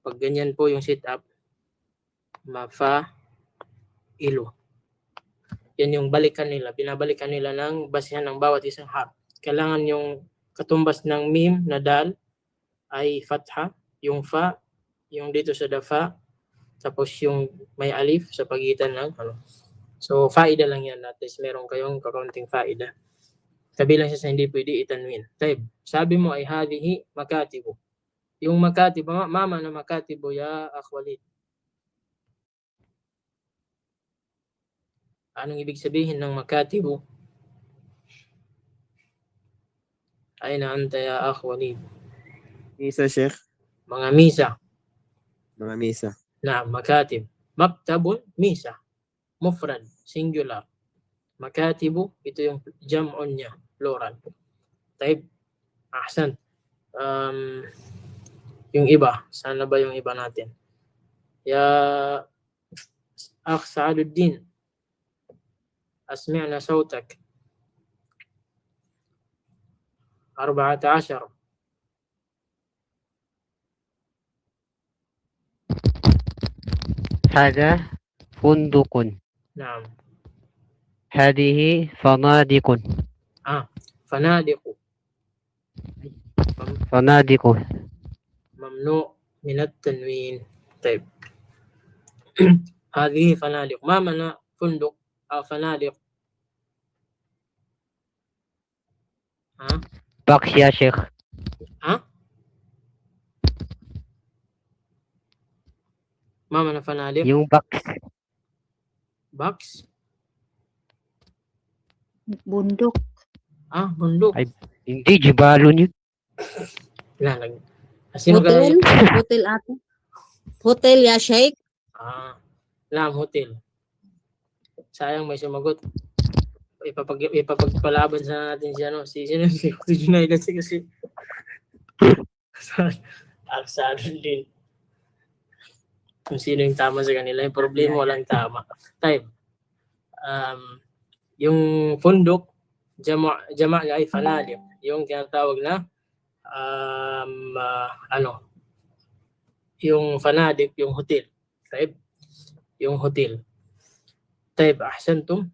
Pag ganyan po yung sit-up, mafailu. Yan yung balikan nila. Binabalikan nila ng basihan ng bawat isang harf. Kailangan yung katumbas ng mim na dal ay fatha, yung fa, yung dito sa dafa, tapos yung may alif sa pagitan ng So, faida lang yan. At least meron kayong kakaunting faida. Kabilang siya sa hindi pwede itanwin. Taib. Sabi mo ay hadihi makatibu. Yung makatibu, mama na makatibu ya Akh Walid. Anong ibig sabihin ng makatibu? Aina anta ya Akh Walid? Misa, Sheikh. Mga misa. Mga misa. Na makatib. Maktabun, misa. Mufrad, singular. Makatibu, ito yung jam'un niya, plural. Taib. Ahsan. Yung iba, sana ba yung iba natin? Ya Akh Sa'aduddin, asmi'na sautak. 14. هذا فندق. نعم. هذه فنادق. فنادق. فنادق. ممنوع من التنوين. طيب. هذه فنادق. ما معنى فندق أو فنادق؟ box ya Sheikh. ما معنى فنادق؟ Yung box. Box? Bundok. Bundok. Ay, hindi, jibalon yun. Sino ka? Hotel ate. Hotel ya Sheikh. Hotel. Sayang may sumagot. Ipapagpalaban sa natin si Junaid kasi aksado din. Kung sino yung tama sa kanila, yung problema walang tama. Type. Yung fundok, jama' ay fanadiq. Yung tinatawag na yung fanadiq, yung hotel. Type. Yung hotel. Type. Ahsantum.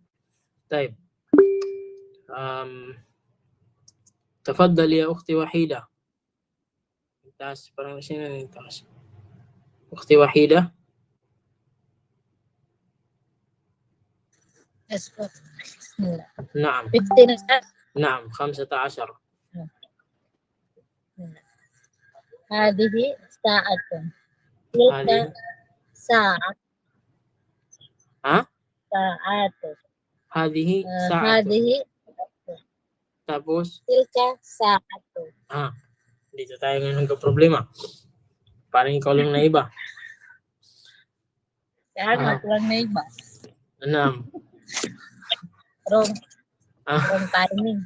Type. تفضل يا أختي وحيدة. تاس parang sino yung taas? أختي وحيدة. نعم. 15. نعم 15. هذه ساعة. هذه ساعة. sa'atu. Hadhihi sa'atun. Hadihi Tapos, tilka sa'atu. dito tayo ngayon nagka-problema. Parang ikaw lang na iba. Kaya ako lang na iba. Naam. Wrong Ah. timing.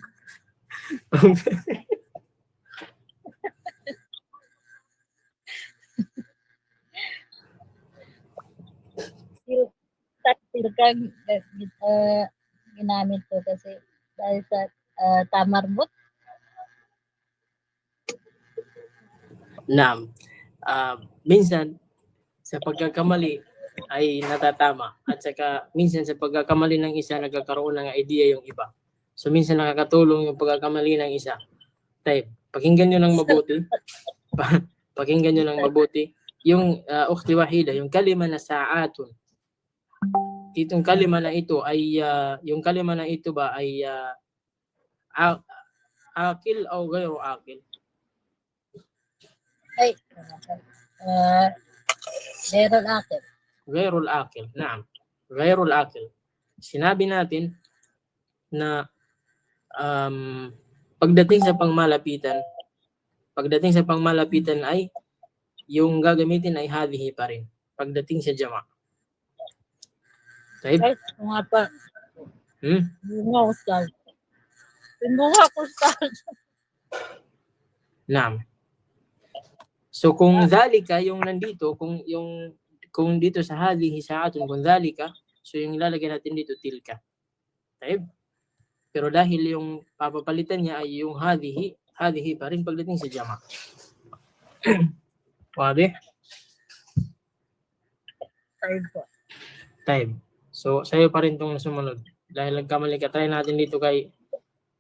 Tilka ginamit ko kasi dahil sa tamarbot. Naam. Minsan, sa pagkakamali ay natatama. At saka, minsan sa pagkakamali ng isa, nagkakaroon ng idea yung iba. So, minsan nakakatulong yung pagkakamali ng isa. Tayo, pakinggan nyo ng mabuti. Pakinggan nyo ng mabuti. Yung ukhti wahida, yung kalima na sa'atun. Itong kalima na ito ay, yung kalima na ito ba ay akil o gayro akil? Ay, Gerald Akil. Ghairul akil. Naam. Ghairul akil. Sinabi natin na pagdating sa pangmalapitan ay yung gagamitin ay hadhihi pa rin. Pagdating sa jama'. Taib? Guys, nga pa. Bunga ustad. Bunga ko ustad. Naam. So kung dhalika yung nandito, kung dito sa hadhihi sa'atun, kung dhalika, so yung ilalagay natin dito tilka. Taib? Pero dahil yung papapalitan niya ay yung hadhihi pa rin pagdating sa jama'. Wadi? Taib. So sa'yo pa rin itong sumunod. Dahil nagkamali ka, try natin dito kay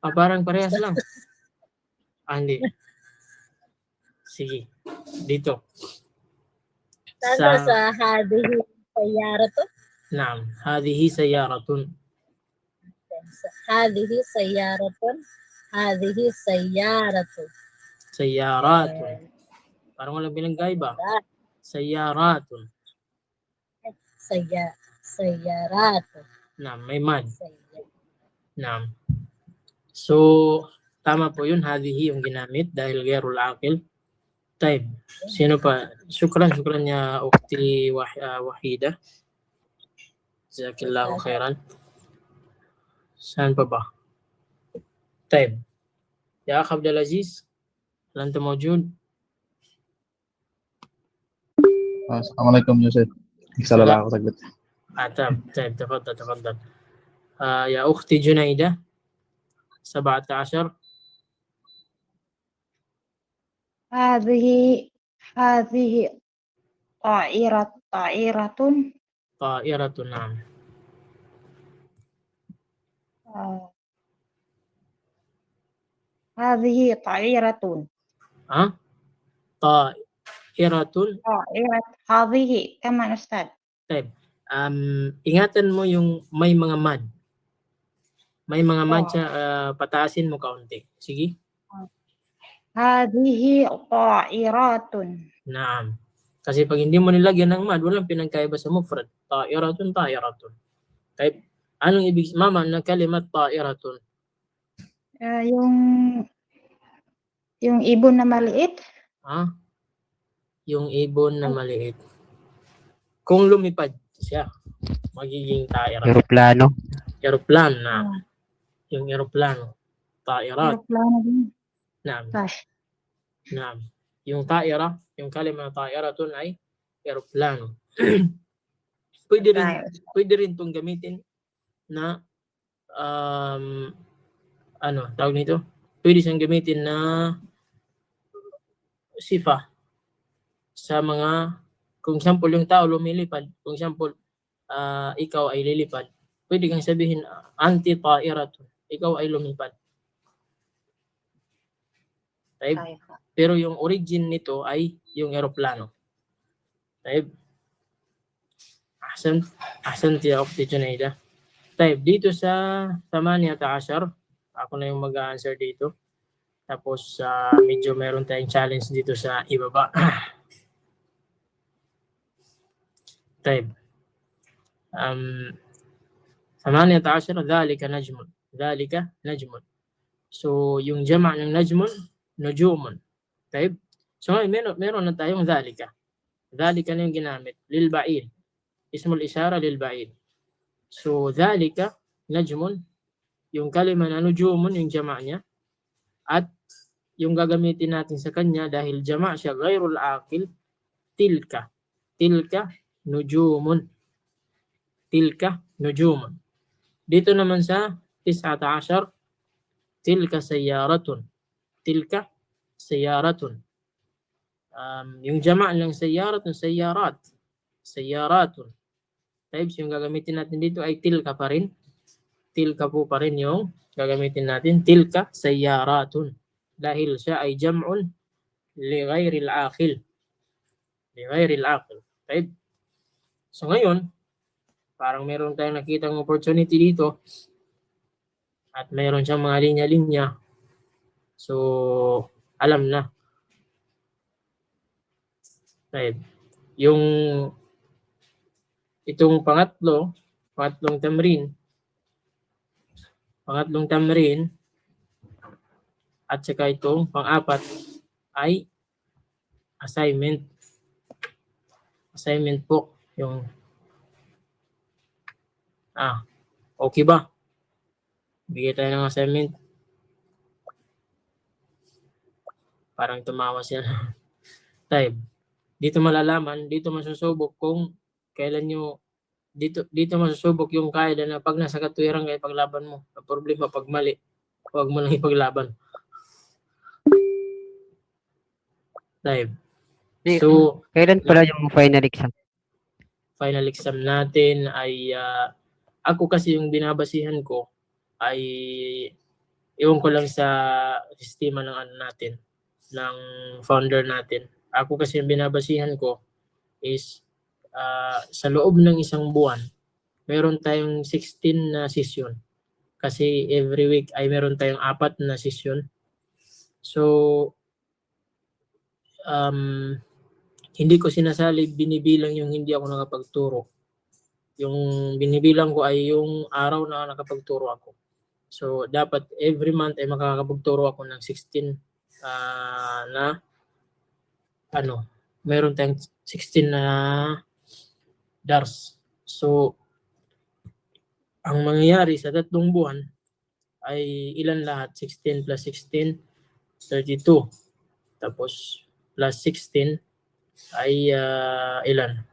parang parehas lang. Hindi. Sige. Dito. Sa hadihi sayaratun. Naam. Hadhihi sayaratun. Hadihi sayaratun. Hadihi sayaratun. Sayaratun. Parang walang binanggay ba? Sayaratun. Sayaratun. Naam. May mad. Naam. So, tama po yun. Hadhihi yung ginamit dahil ghairul akil. Taib. Sino pa? Shukran niya ukhti wahida. Jazakillahu khairan. Saan pa ba? Taib. Ya Akh Abdul Aziz. Hal anta mawjud? Assalamualaikum Yusuf. Isa lang ako saglit. طيب تفضل يا أختي جنيدة 17 هذه طائرة طائرة نعم هذه طائرة هذه كمان أستاذ. طيب ingatan mo yung may mga mad. May mga mad siya, pataasin mo kaunti. Sige. هذه طائرة. Naam. Kasi pag hindi mo nilagyan ng mad, walang pinagkaiba sa mufrad. Ta'iratun. Type. Anong ibig mama ng kalimat ta'iratun? Yung ibon na maliit. Yung ibon na maliit. Kung lumipad siya, magiging ta'ira. Eroplano. Aeroplano na. Yung aeroplano. Ta'irat. Aeroplano din. Naam. Yung ta'ira, yung kalima na ta'iratun ay aeroplano. Pwede rin itong gamitin na tawag nito? Pwede siyang gamitin na sifa sa mga, kung example yung tao lumilipad, kung example ikaw ay lilipad, pwede kang sabihin anti-ta'iratun, ikaw ay lumipad. Taib. Pero yung origin nito ay yung aeroplano. Taib. Ahsan ya Ukhti Junaida. Taib. Dito sa 18, ako na yung mag-answer dito. Tapos medyo meron tayong challenge dito sa ibaba. Taib. 18 ذلك نجم. ذلك نجم. So, yung jama' ng najmun, nujumun. Taib. So, ngayon, meron na tayong dhalika. Dhalika na yung ginamit. Lil ba'id. Ismul isyara lil ba'id. So, dhalika, najmun, yung kalima na nujumun, yung jama' niya. At yung gagamitin natin sa kanya dahil jama' siya, ghairul aqil, tilka. Tilka, nujumun. Tilka, nujumun. Dito naman sa 19, tilka sayaratun. Tilka sayaratun. Yung jama' ng sayaratun, sayarat. Sayaratun. Types yung gagamitin natin dito ay tilka pa rin. Tilka po pa rin yung gagamitin natin. Tilka sayaratun. Dahil siya ay jam'un li ghairil aqil. Li ghairil aqil. Type. So ngayon, parang meron tayong nakitang opportunity dito. At mayroon siyang mga linya-linya. So, alam na. Right. Yung itong pangatlong tamrin, at saka itong pang-apat ay assignment. Assignment po. Yung okay ba? Bigay tayo ng assignment. Parang tumawa siya. Type. Dito malalaman, dito masusubok kung kailan nyo, dito masusubok yung kailan na pag nasa katwiran kayo paglaban mo. Ang problema pag mali, huwag mo lang ipaglaban. Type. So, Kailan pala yung final exam? Final exam natin ay, ako kasi yung binabasihan ko, ay iwan ko lang sa sistema ng ano natin, ng founder natin. Ako kasi yung binabasihan ko is sa loob ng isang buwan, meron tayong 16 na session. Kasi every week ay meron tayong 4 na session. So, hindi ko sinasali, binibilang yung hindi ako nakapagturo. Yung binibilang ko ay yung araw na nakapagturo ako. So, dapat every month ay makakapagturo ako ng 16 na meron tayong 16 na DARS. So, ang mangyayari sa 3 buwan ay ilan lahat? 16 plus 16, 32. Tapos, plus 16 ay ilan?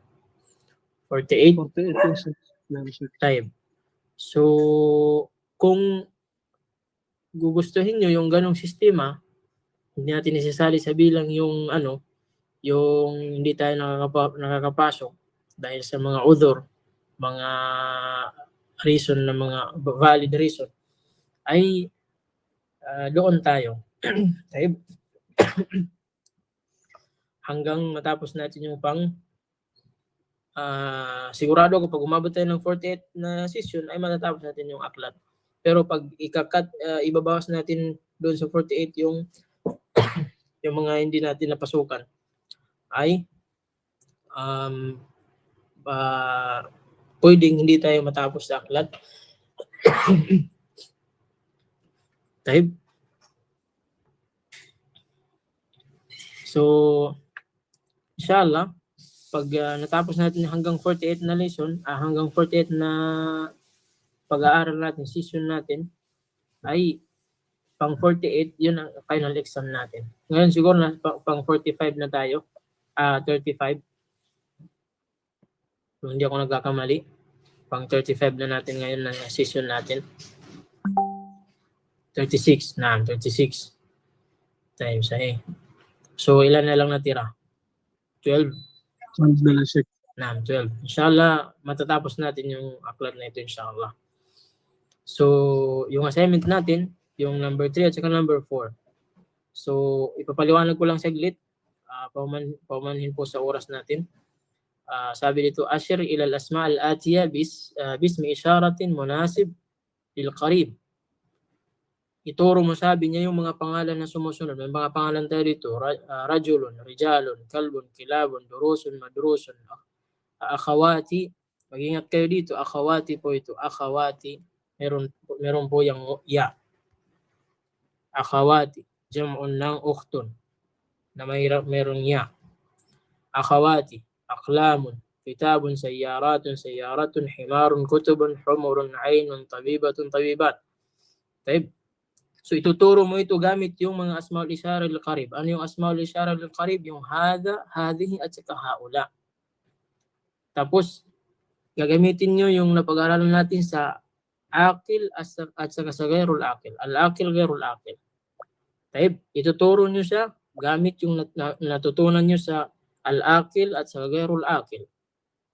48. 48 Time. So, kung gugustuhin nyo yung ganong sistema, hindi natin isasali sa bilang yung yung hindi tayo nakakapasok dahil sa mga udhur, mga reason na mga valid reason, ay doon tayo. Hanggang matapos natin yung sigurado ko pag umabot tayo ng 48 na session ay matatapos natin yung aklat. Pero pag ibabawas natin doon sa 48 yung yung mga hindi natin napasukan ay pwedeng hindi tayo matapos sa aklat. Type. So, inshallah, pag natapos natin hanggang 48 na lesson, hanggang 48 na pag-aaral natin, session natin, ay pang 48, yun ang final exam natin. Ngayon siguro na pang 45 na tayo, 35. Kung hindi ako nagkakamali, pang 35 na natin ngayon na session natin. 36 na, 36 times ay. So, ilan na lang natira? 12. 12 na lang, Sheikh. 12. Inshallah, matatapos natin yung aklat na ito, inshallah. So, yung assignment natin, yung number 3 at saka number 4. So, ipapaliwanag ko lang saglit. Paumanhin po sa oras natin. Sabi dito, Ashir ilal asma al-atiya bismi isyaratin munasib lil qarib. Ituro mo, sabi niya, yung mga pangalan na sumusunod. May mga pangalan tayo dito. Rajulun, rijalun, kalbun, kilabun, durusun, madrusun, akhawati, Mag-ingat kayo dito, akhawati po ito. Akhawati, meron po yung ya. Akhawati, jam'un ng ukhtun na meron ya. Akhawati, aklamun, kitabun, sayyaratun, himarun, kutubun, humurun, aynun, tabibatun, tabibat. Taib. So ituturo mo ito gamit yung mga asmaul isyara lil qarib. Ano yung asmaul isyara lil qarib? Yung hadha, hadhihi at saka haula. Tapos gagamitin nyo yung napag-aralan natin sa akil at saka sa ghairul akil. Al-akil, ghairul akil. Taib, ituturo nyo siya gamit yung natutunan nyo sa al-akil at sa ghairul akil.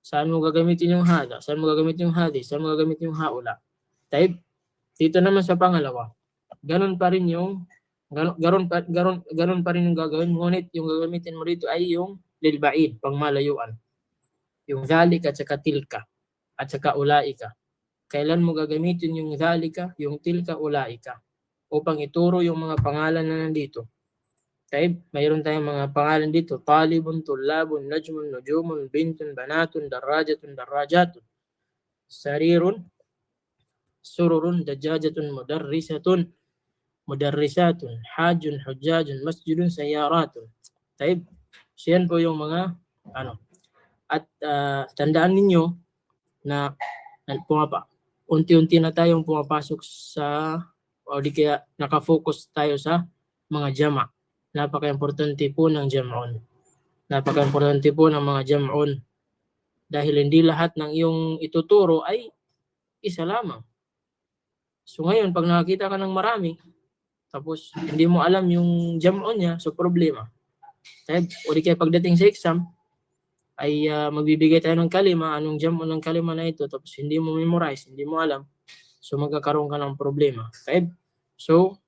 Saan mo gagamitin yung hadha? Saan mo gagamitin yung hadhi? Saan mo gagamitin yung haula? Taib, dito naman sa pangalawa. Ganon pa rin yung garon pa rin yung gagawin, ngunit yung gagamitin mo dito ay yung lil ba'id, pangmalayuan. Yung dhalik at saka tilka at saka ulaika. Kailan mo gagamitin yung dhalika, yung tilka, ulaika upang ituro yung mga pangalan na nandito. Taib, mayroon tayong mga pangalan dito. Talibun, tullabun, najmun, nujumun, bintun, banatun, darajatun, darajatun. Sarirun, sururun, dajajatun, mudarrisatun, hajun, hujjajun, masjidun, sayyaratun. Taib, siyan po yung mga At tandaan ninyo na unti-unti na tayong pumapasok sa o di kaya nakafocus tayo sa mga jama'. Napaka-importante po ng jam'un. Napaka-importante po ng mga jam'un. Dahil hindi lahat ng iyong ituturo ay isa lamang. So ngayon, pag nakakita ka ng marami, tapos hindi mo alam yung jam'un niya, so problema. O di kaya pagdating sa exam, ay magbibigay tayo ng kalima, anong jam'un ng kalima na ito, tapos hindi mo memorize, hindi mo alam, so magkakaroon ka ng problema. Okay? So,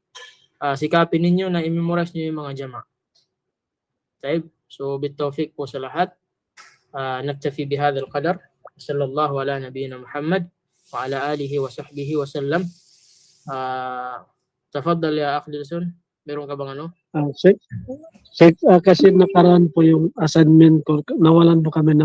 sikapin ninyo na i-memorize nyo yung mga jama'. Okay? So, bitawfiq po sa lahat. Naktafi bihadha al-qadar. Sallallahu ala nabiyina Muhammad wa ala alihi wa sahbihi wa sallam. Tafaddal ya Akh Dilson. Meron ka bang ano? Kasi nakaraan po yung assignment ko, nawalan po kami ng